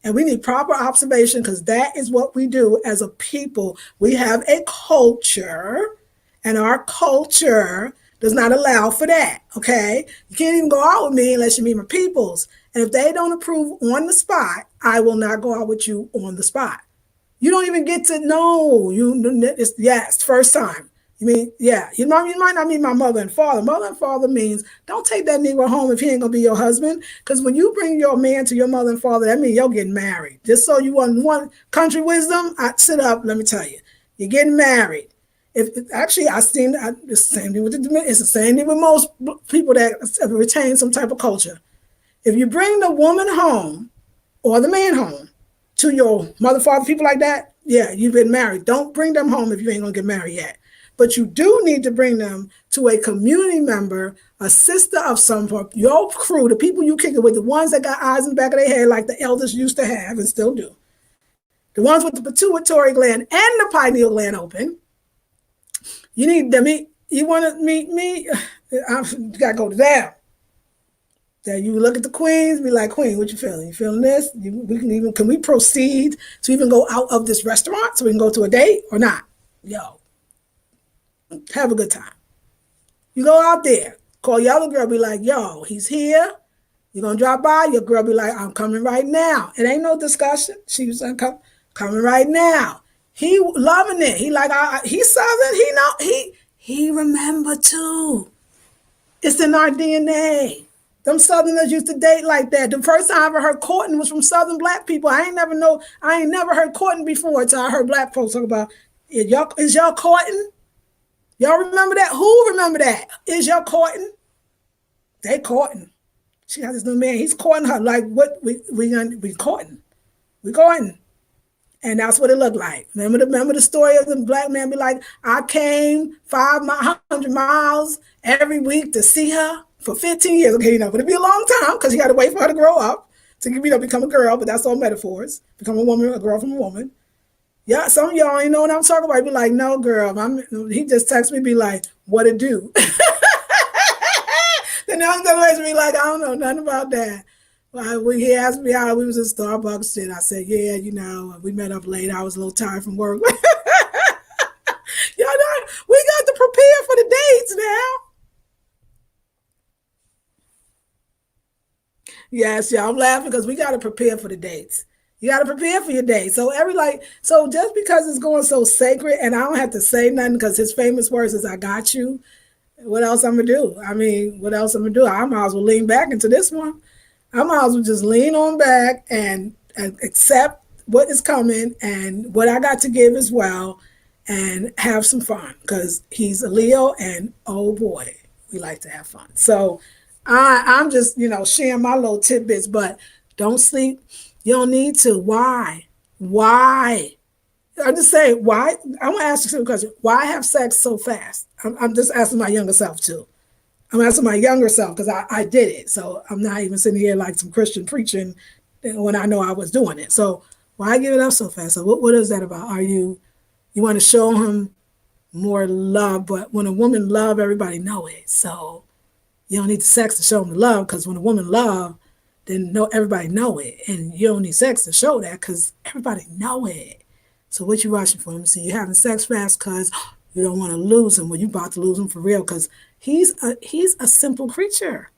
And we need proper observation because that is what we do as a people. We have a culture, and our culture does not allow for that, okay? You can't even go out with me unless you meet my peoples. And if they don't approve on the spot, I will not go out with you on the spot. You don't even get to know. Yes, first time. You mean, yeah, you might not meet my mother and father. Mother and father means don't take that Negro home if he ain't going to be your husband. Because when you bring your man to your mother and father, that means you're getting married. Just so you want one country wisdom, sit up, let me tell you. You're getting married. Actually, I seen the same thing it's the same thing with most people that retain some type of culture. If you bring the woman home or the man home to your mother, father, people like that, yeah, you've been married. Don't bring them home if you ain't going to get married yet. But you do need to bring them to a community member, a sister of some sort, your crew, the people you kick it with, the ones that got eyes in the back of their head like the elders used to have and still do. The ones with the pituitary gland and the pineal gland open. You need to meet, you want to meet me? You got to go to them. Then you look at the queens, be like, Queen, what you feeling? You feeling this? Can we proceed to even go out of this restaurant so we can go to a date or not? Yo. Have a good time. You go out there, call your other girl, be like, yo, he's here. You're going to drop by. Your girl be like, I'm coming right now. It ain't no discussion. She was like, coming right now. He loving it. He like, he's Southern. He remember too. It's in our DNA. Them Southerners used to date like that. The first time I ever heard courting was from Southern Black people. I ain't never heard courting before until I heard Black folks talk about, is y'all courting? Y'all remember that? Who remember that? Is y'all courting? They courting. She got this new man. He's courting her. Like, what? We courting. We courting. And that's what it looked like. Remember the story of the black man be like, I came 500 miles every week to see her for 15 years. Okay, but it'd be a long time because you got to wait for her to grow up to become a girl. But that's all metaphors. Become a woman, a girl from a woman. Yeah, some of y'all ain't know what I'm talking about. Be like, no, girl. He just texts me, be like, what it do? Then the other generation be like, I don't know nothing about that. Well, when he asked me how we was in Starbucks, and I said, yeah, we met up late. I was a little tired from work. Y'all know, we got to prepare for the dates now. Yes, yeah, I'm laughing because we got to prepare for the dates. You got to prepare for your day. So just because it's going so sacred, and I don't have to say nothing because his famous words is, I got you. What else I'm going to do? I mean, what else I'm going to do? I might as well lean back into this one. I might as well just lean on back and accept what is coming and what I got to give as well and have some fun because he's a Leo and oh boy, we like to have fun. So I'm just, sharing my little tidbits, but don't sleep. You don't need to. Why? Why? I'm just saying, why? I'm going to ask you a question. Why have sex so fast? I'm just asking my younger self too. I'm asking my younger self because I did it. So I'm not even sitting here like some Christian preaching when I know I was doing it. So why give it up so fast? So what is that about? You want to show him more love, but when a woman love, everybody know it. So you don't need the sex to show them the love because when a woman love, then everybody know it. And you don't need sex to show that because everybody know it. So what you rushing for? Let me see. You having sex fast because you don't want to lose him. Well, you about to lose him for real because he's a simple creature.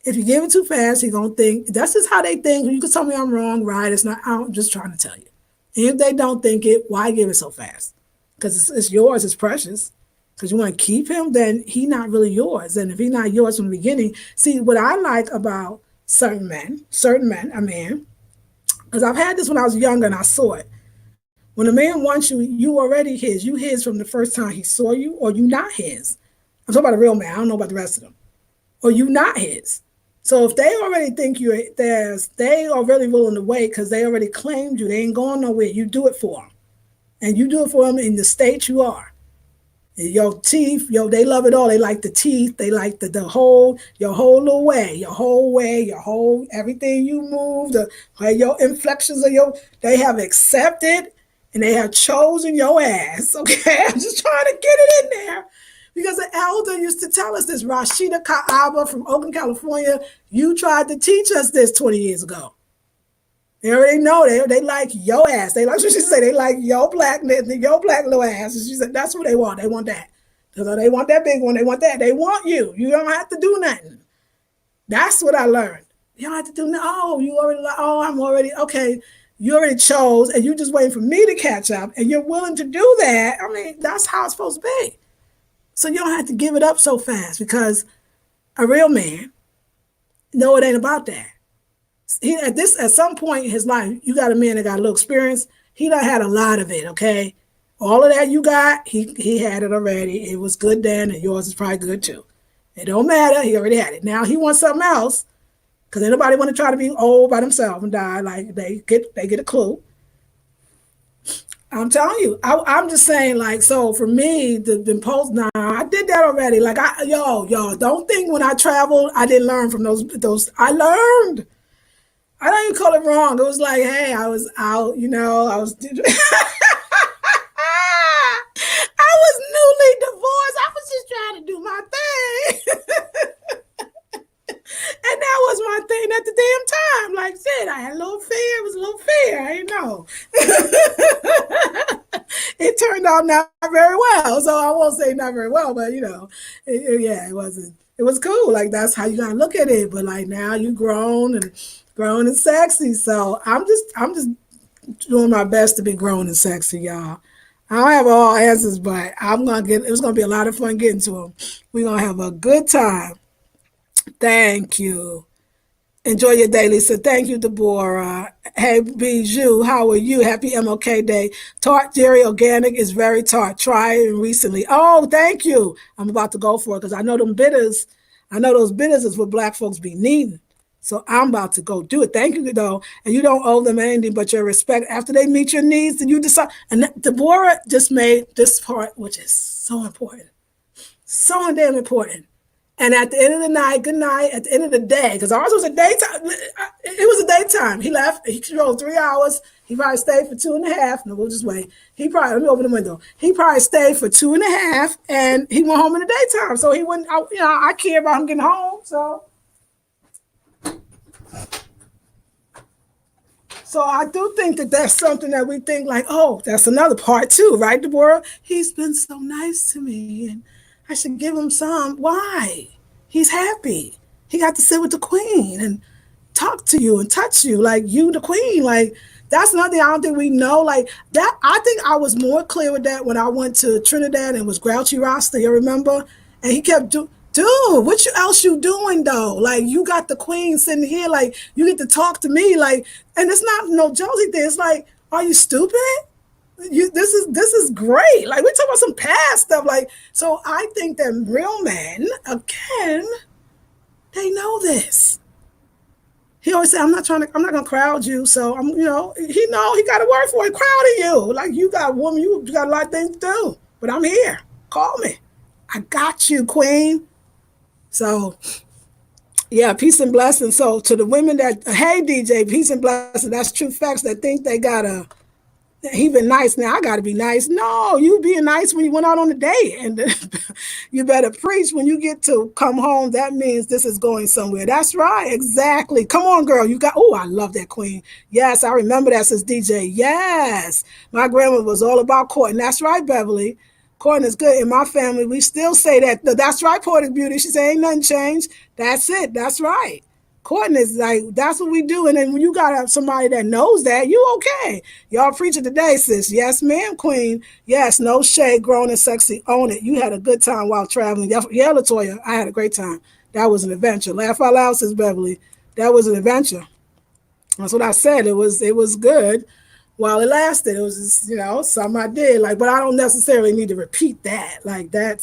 If you give it too fast, he's gonna think that's just how they think. You can tell me I'm wrong, right? It's not. I'm just trying to tell you. And if they don't think it, why give it so fast? Because it's yours. It's precious. Because you want to keep him, then he's not really yours. And if he's not yours from the beginning, see what I like about certain men, I mean, because I've had this when I was younger and I saw it. When a man wants you, you already his. You his from the first time he saw you, or you not his. I'm talking about a real man. I don't know about the rest of them. Or you not his. So if they already think you're theirs, they are really willing to wait because they already claimed you. They ain't going nowhere. You do it for them. And you do it for them in the state you are. Your teeth, they love it all. They like the teeth. They like your whole little way, your whole, everything you move, your inflections of they have accepted and they have chosen your ass. Okay, I'm just trying to get it in there. Because an elder used to tell us this, Rashida Kaaba from Oakland, California, you tried to teach us this 20 years ago. They already know they like your ass. They like what she said. They like your black little ass. And she said that's what they want. They want that. So they want that big one. They want that. They want you. You don't have to do nothing. That's what I learned. You don't have to do nothing. Oh, you already like. Oh, I'm already okay. You already chose, and you're just waiting for me to catch up, and you're willing to do that. I mean, that's how it's supposed to be. So you don't have to give it up so fast because a real man, no, it ain't about that. At some point in his life, you got a man that got a little experience. He done had a lot of it, okay? All of that you got, he had it already. It was good then, and yours is probably good too. It don't matter. He already had it. Now he wants something else because anybody want to try to be old by themselves and die. Like they get a clue. I'm telling you, I'm just saying, like, so for me, the post, nah, I did that already. Like, y'all, don't think when I traveled, I didn't learn from those. I learned. I don't even call it wrong. It was like, hey, I was out, I was I was newly divorced. I was just trying to do my thing. And that was my thing at the damn time. Like I said, I had a little fear. It was a little fear. I didn't know. It turned out not very well. So I won't say not very well, but it wasn't. It was cool. Like that's how you gotta look at it. But like now you grown and sexy. So I'm just doing my best to be grown and sexy, y'all. I don't have all answers, but it's gonna be a lot of fun getting to them. We're gonna have a good time. Thank you. Enjoy your day, Lisa. Thank you, Deborah. Hey, Bijou, how are you? Happy MLK Day. Tart Dairy Organic is very tart. Try it recently. Oh, thank you. I'm about to go for it because I know them bitters. I know those bitters is what black folks be needing. So I'm about to go do it. Thank you, though. And you don't owe them anything but your respect. After they meet your needs, then you decide. And Deborah just made this part, which is so important. So damn important. And at the end of the night, good night, at the end of the day, because ours was a daytime. It was a daytime. He left. He drove 3 hours. He probably stayed for 2.5. No, we'll just wait. Let me open the window. He probably stayed for 2.5, and he went home in the daytime. So he wouldn't, I care about him getting home. So I do think that that's something that we think like, oh, that's another part too, right, Deborah? He's been so nice to me, and I should give him some. Why? He's happy. He got to sit with the queen and talk to you and touch you like you, the queen. Like that's nothing I don't think we know. Like that, I think I was more clear with that when I went to Trinidad and was Grouchy Rasta. You remember? And he kept dude, what else you doing though? Like you got the queen sitting here, like you get to talk to me, like, and it's not no Josie thing. It's like, are you stupid? This is great. Like we talk about some past stuff. Like so, I think that real men again, they know this. He always say, I'm not gonna crowd you. So I'm, he know he got to work for it. Crowding you, like you got a woman, you got a lot of things to do. But I'm here. Call me. I got you, queen. So, yeah, peace and blessings. So, to the women that, hey, DJ, peace and blessings. That's true facts that think they gotta, he been nice. Now I gotta be nice. No, you being nice when you went out on a date. And you better preach when you get to come home. That means this is going somewhere. That's right. Exactly. Come on, girl. Oh, I love that queen. Yes, I remember that since DJ. Yes. My grandma was all about courting. That's right, Beverly. Courting is good. In my family, we still say that. That's right, Poetic Beauty. She said, ain't nothing changed. That's it. That's right. Courting is like, that's what we do. And then when you got somebody that knows that, you okay. Y'all preaching today, sis. Yes, ma'am, queen. Yes, no shade, grown and sexy. Own it. You had a good time while traveling. Yeah, Latoya, I had a great time. That was an adventure. Laugh out loud, sis Beverly. That was an adventure. That's what I said. It was good. While it lasted, it was just, something I did. Like, but I don't necessarily need to repeat that. Like, that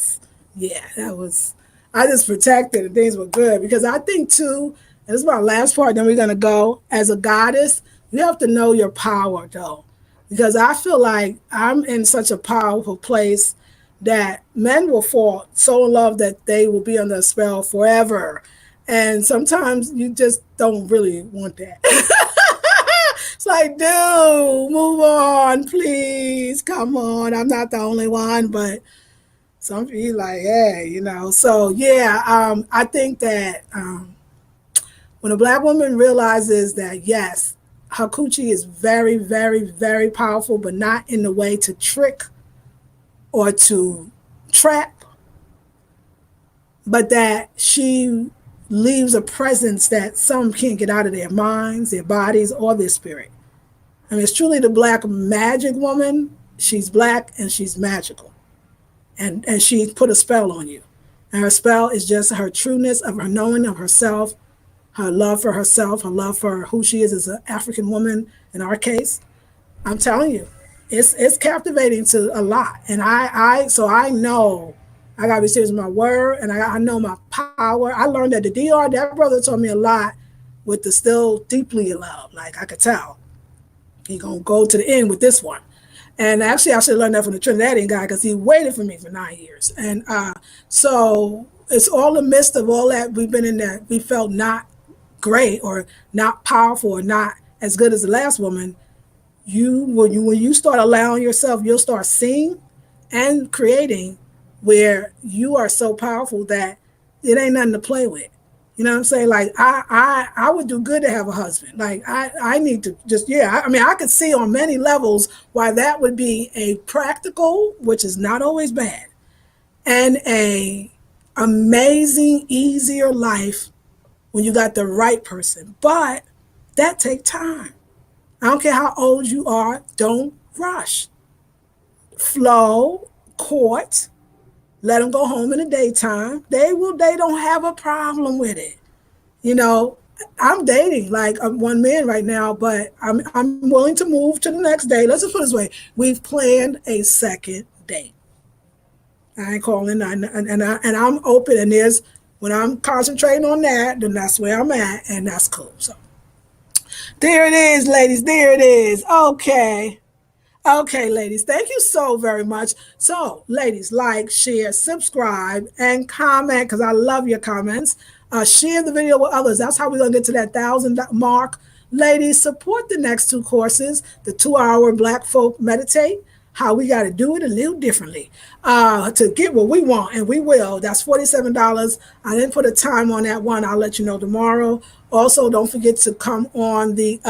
was, I just protected and things were good. Because I think, too, and this is my last part, then we're going to go, as a goddess, you have to know your power, though. Because I feel like I'm in such a powerful place that men will fall so in love that they will be under a spell forever. And sometimes you just don't really want that. It's like, dude, move on, please. Come on. I'm not the only one, but some people like, hey, So, yeah, I think that when a Black woman realizes that, yes, her coochie is very, very, very powerful, but not in the way to trick or to trap, but that she leaves a presence that some can't get out of their minds, their bodies, or their spirit. I mean, it's truly the Black magic woman. She's Black and she's magical. And she put a spell on you. And her spell is just her trueness of her knowing of herself, her love for herself, her love for who she is as an African woman, in our case. I'm telling you, it's captivating to a lot. And so I know I got to be serious with my word, and I know my power. I learned that the DR, that brother taught me a lot with the still deeply in love. Like, I could tell. He going to go to the end with this one. And actually, I should have learned that from the Trinidadian guy because he waited for me for 9 years. And so it's all the midst of all that we've been in that we felt not great or not powerful or not as good as the last woman. When you start allowing yourself, you'll start seeing and creating where you are so powerful that it ain't nothing to play with. You know what I'm saying? Like, I would do good to have a husband. Like, I need to just, I mean, I could see on many levels why that would be a practical, which is not always bad, and a amazing, easier life when you got the right person. But that takes time. I don't care how old you are, don't rush. Flow, court, let them go home in the daytime. They don't have a problem with it. I'm dating like one man right now, but I'm willing to move to the next day. Let's just put it this way. We've planned a second date. I ain't calling, and I'm open, and there's When I'm concentrating on that, then that's where I'm at, and that's cool. So there it is, ladies. There it is. Okay. Okay, ladies, thank you so very much. So, ladies, like, share, subscribe, and comment because I love your comments. Share the video with others. That's how we're going to get to that 1,000 mark. Ladies, support the next two courses, the 2-hour Black Folk Meditate, how we got to do it a little differently to get what we want, and we will. That's $47. I didn't put a time on that one. I'll let you know tomorrow. Also, don't forget to come on the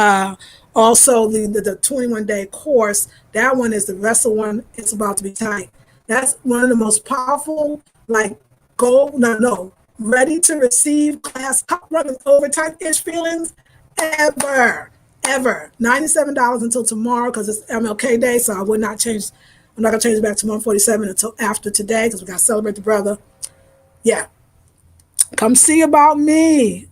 21-day course. That one is the wrestle one. It's about to be tight. That's one of the most powerful, like, ready to receive class running overtime ish feelings ever. $97 until tomorrow because it's MLK Day, so I would not change. I'm not gonna change it back to 147 until after today because we gotta celebrate the brother. Yeah, come see about me.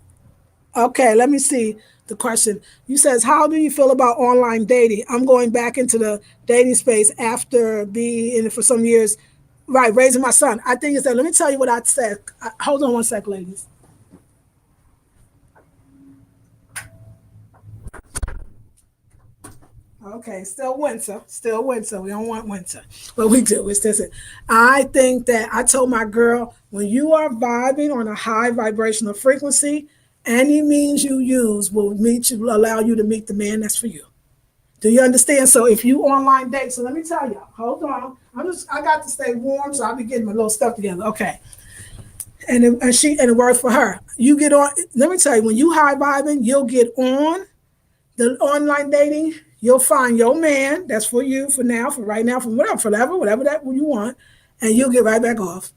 Okay, let me see the question. You says, how do you feel about online dating? I'm going back into the dating space after being in it for some years. Right, raising my son. I think it's that. Let me tell you what I said. Hold on one sec, ladies. Okay, still winter. Still winter. We don't want winter. But we do. It's just it. I think that I told my girl, when you are vibing on a high vibrational frequency, any means you use will allow you to meet the man that's for you. Do you understand? So if you online date, so let me tell you, hold on. I got to stay warm, so I'll be getting my little stuff together. Okay. And it worked for her. You get on, let me tell you, when you high vibing, you'll get on the online dating, you'll find your man that's for you for now, for right now, for whatever that you want, and you'll get right back off.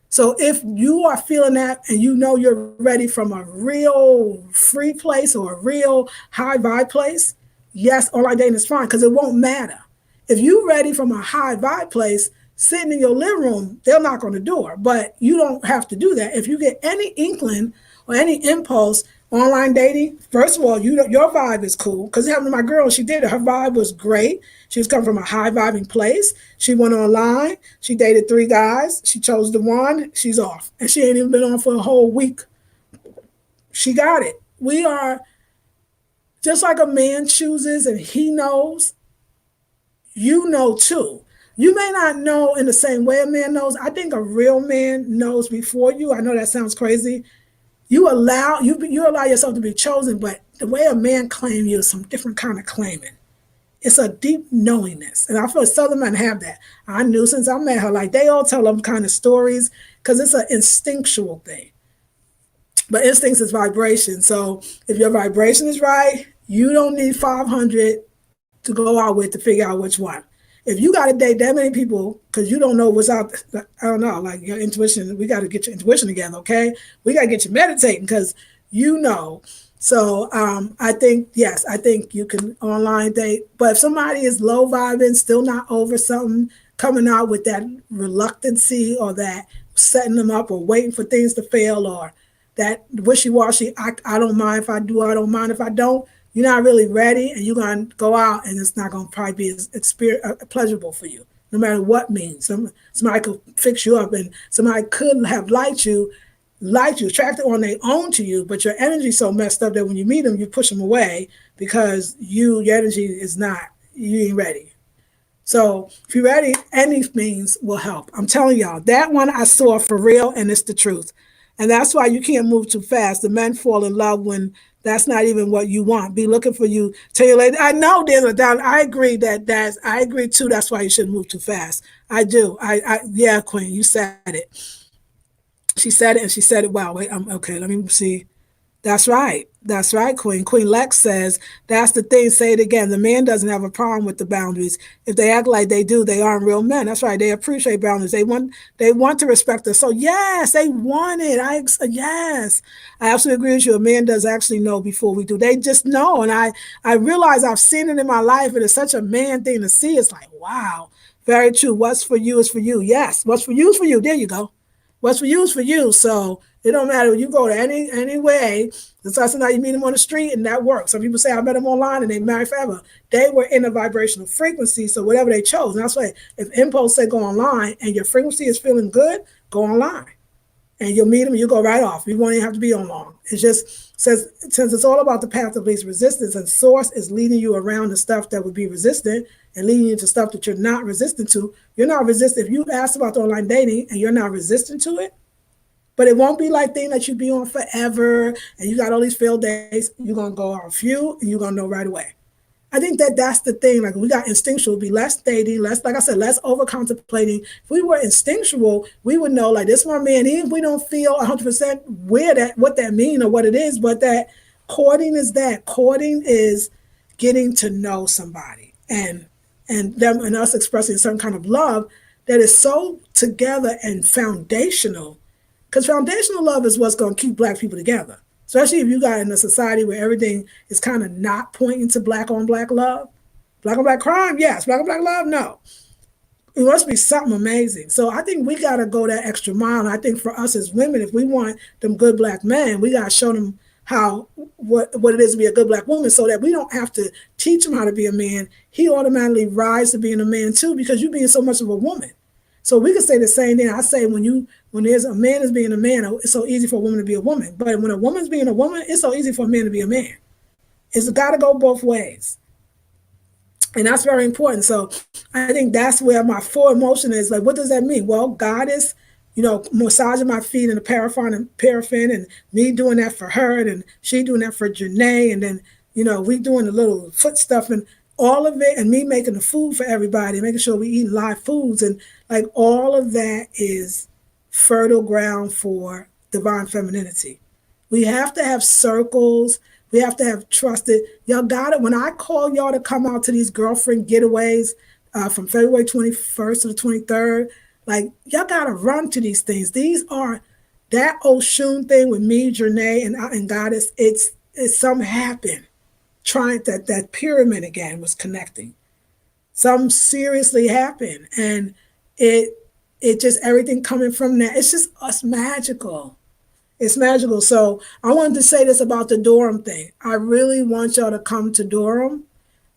So if you are feeling that and you know you're ready from a real free place or a real high vibe place, yes, online dating is fine because it won't matter. If you're ready from a high vibe place, sitting in your living room, they'll knock on the door, but you don't have to do that. If you get any inkling or any impulse, online dating, first of all, your vibe is cool because it happened to my girl. She did it. Her vibe was great. She was coming from a high vibing place. She went online. She dated 3 guys. She chose the one. She's off. And she ain't even been on for a whole week. She got it. We are just like a man chooses and he knows, you know too. You may not know in the same way a man knows. I think a real man knows before you. I know that sounds crazy. You allow yourself to be chosen, but the way a man claims you is some different kind of claiming. It's a deep knowingness. And I feel Southern men have that. I knew since I met her, like they all tell them kind of stories because it's an instinctual thing. But instincts is vibration. So if your vibration is right, you don't need 500 to go out with to figure out which one. If you got to date that many people because you don't know what's out, I don't know, like your intuition, we got to get your intuition together, okay? We got to get you meditating because you know. So I think, yes, I think you can online date. But if somebody is low vibing, still not over something, coming out with that reluctancy or that setting them up or waiting for things to fail or that wishy-washy, I don't mind if I do, I don't mind if I don't, you're not really ready and you're going to go out and it's not going to probably be as pleasurable for you, no matter what means. Somebody could fix you up and somebody could have liked you, attracted on their own to you, but your energy's so messed up that when you meet them, you push them away because your energy is not, you ain't ready. So if you're ready, any means will help. I'm telling y'all, that one I saw for real and it's the truth. And that's why you can't move too fast. The men fall in love when that's not even what you want. Be looking for you. Tell you later. I know there's a down. I agree I agree too. That's why you shouldn't move too fast. I do. Yeah, Queen, you said it. She said it and she said it well. Wait, okay. Let me see. That's right. That's right, Queen. Queen Lex says, that's the thing. Say it again. The man doesn't have a problem with the boundaries. If they act like they do, they aren't real men. That's right. They appreciate boundaries. They want to respect us. So yes, they want it. Yes, I absolutely agree with you. A man does actually know before we do. They just know. And I realize I've seen it in my life. And it's such a man thing to see. It's like, wow, very true. What's for you is for you. Yes, what's for you is for you. There you go. What's for you is for you. So it don't matter. You go to any way. That's how you meet them on the street, and that works. Some people say I met them online and they married forever. They were in a vibrational frequency, so whatever they chose. And that's why if impulse say go online and your frequency is feeling good, go online. and you'll meet them, you go right off. You won't even have to be on long. It just says, since it's all about the path of least resistance, and source is leading you around the stuff that would be resistant and leading you to stuff that you're not resistant to. You're not resistant. If you asked about the online dating and you're not resistant to it, but it won't be like thing that you be on forever and you got all these failed days. You're gonna go on a few and you're gonna know right away. I think that that's the thing. Like we got instinctual, be less dating, less, like I said, less over contemplating. If we were instinctual, we would know like this is my man. Even if we don't feel 100% where that, what that mean or what it is, but that courting is that. Courting is getting to know somebody and them and us expressing some kind of love that is so together and foundational. Because foundational love is what's going to keep Black people together, especially if you got in a society where everything is kind of not pointing to Black on Black love. Black on Black crime, yes. Black on Black love, no. It must be something amazing. So I think we got to go that extra mile. And I think for us as women, if we want them good Black men, we got to show them how what it is to be a good Black woman, so that we don't have to teach him how to be a man. He automatically rises to being a man too, because you're being so much of a woman. So we can say the same thing. I say when there's a man is being a man, it's so easy for a woman to be a woman. But when a woman's being a woman, it's so easy for a man to be a man. It's got to go both ways. And that's very important. So I think that's where my full emotion is. Like, what does that mean? Well, God is, massaging my feet in the paraffin and me doing that for her and she doing that for Janae. And then, we doing the little foot stuff and all of it, and me making the food for everybody, making sure we eat live foods. And like all of that is fertile ground for divine femininity. We have to have circles. We have to have trusted. Y'all got it. When I call y'all to come out to these girlfriend getaways from February 21st to the 23rd, like y'all got to run to these things. These are that Oshun thing with me, Janae, and Goddess. It's something happened. Trying that pyramid again was connecting. Something seriously happened, and it just everything coming from that. It's just us magical. It's magical. So I wanted to say this about the Durham thing. I really want y'all to come to Durham,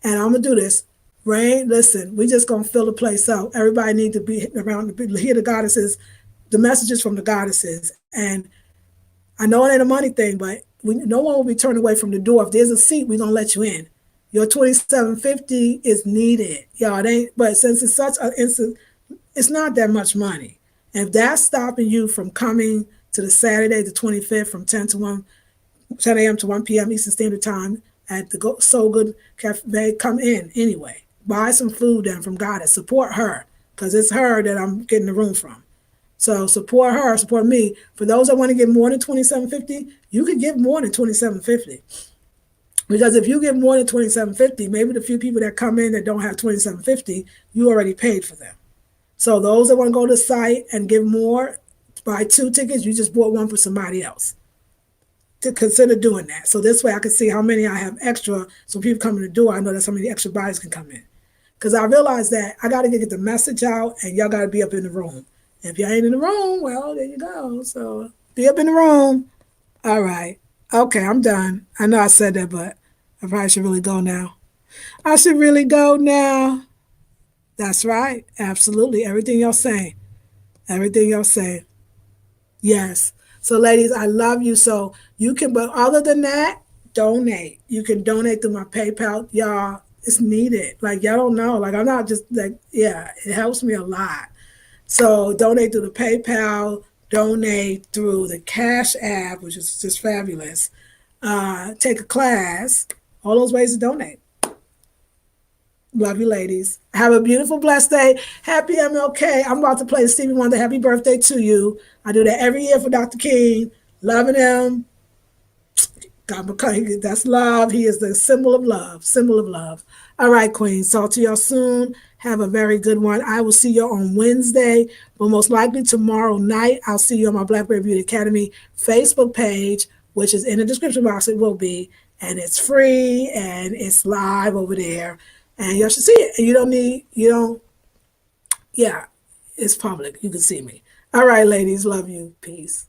and I'm gonna do this. Rain, listen, we just gonna fill the place up. Everybody need to be around to hear the goddesses, the messages from the goddesses. And I know it ain't a money thing, but no one will be turned away from the door. If there's a seat, we're gonna let you in. Your $27.50 is needed. Y'all, it ain't, but since it's such an instant, it's not that much money. And if that's stopping you from coming to the Saturday, the 25th, from 10 a.m. to 1 p.m. Eastern Standard Time at the So Good Cafe, come in anyway. Buy some food then from Goddess. Support her, because it's her that I'm getting the room from. So support her, support me. For those that want to give more than $27.50, you can give more than $27.50. Because if you give more than $27.50, maybe the few people that come in that don't have $27.50, you already paid for them. So those that want to go to the site and give more, buy 2 tickets, you just bought one for somebody else. To consider doing that. So this way I can see how many I have extra. So people come in the door, I know that's how many extra bodies can come in. Because I realize that I got to get the message out, and y'all got to be up in the room. If you ain't in the room, well, there you go. So be up in the room. All right. Okay, I'm done. I know I said that, but I probably should really go now. I should really go now. That's right. Absolutely. Everything y'all saying. Everything y'all saying. Yes. So ladies, I love you. So you can, but other than that, donate. You can donate through my PayPal. Y'all, it's needed. Like, y'all don't know. Like, I'm not just like, yeah, it helps me a lot. So donate through the PayPal, donate through the Cash App, which is just fabulous. Take a class. All those ways to donate. Love you, ladies. Have a beautiful, blessed day. Happy MLK. I'm about to play the Stevie Wonder Happy Birthday to You. I do that every year for Dr. King. Loving him. That's love. He is the symbol of love. Symbol of love. All right, Queens. Talk to y'all soon. Have a very good one. I will see you on Wednesday, but most likely tomorrow night, I'll see you on my Blackberry Beauty Academy Facebook page, which is in the description box. It will be, and it's free and it's live over there, and you should see it. And yeah, it's public. You can see me. All right, ladies. Love you. Peace.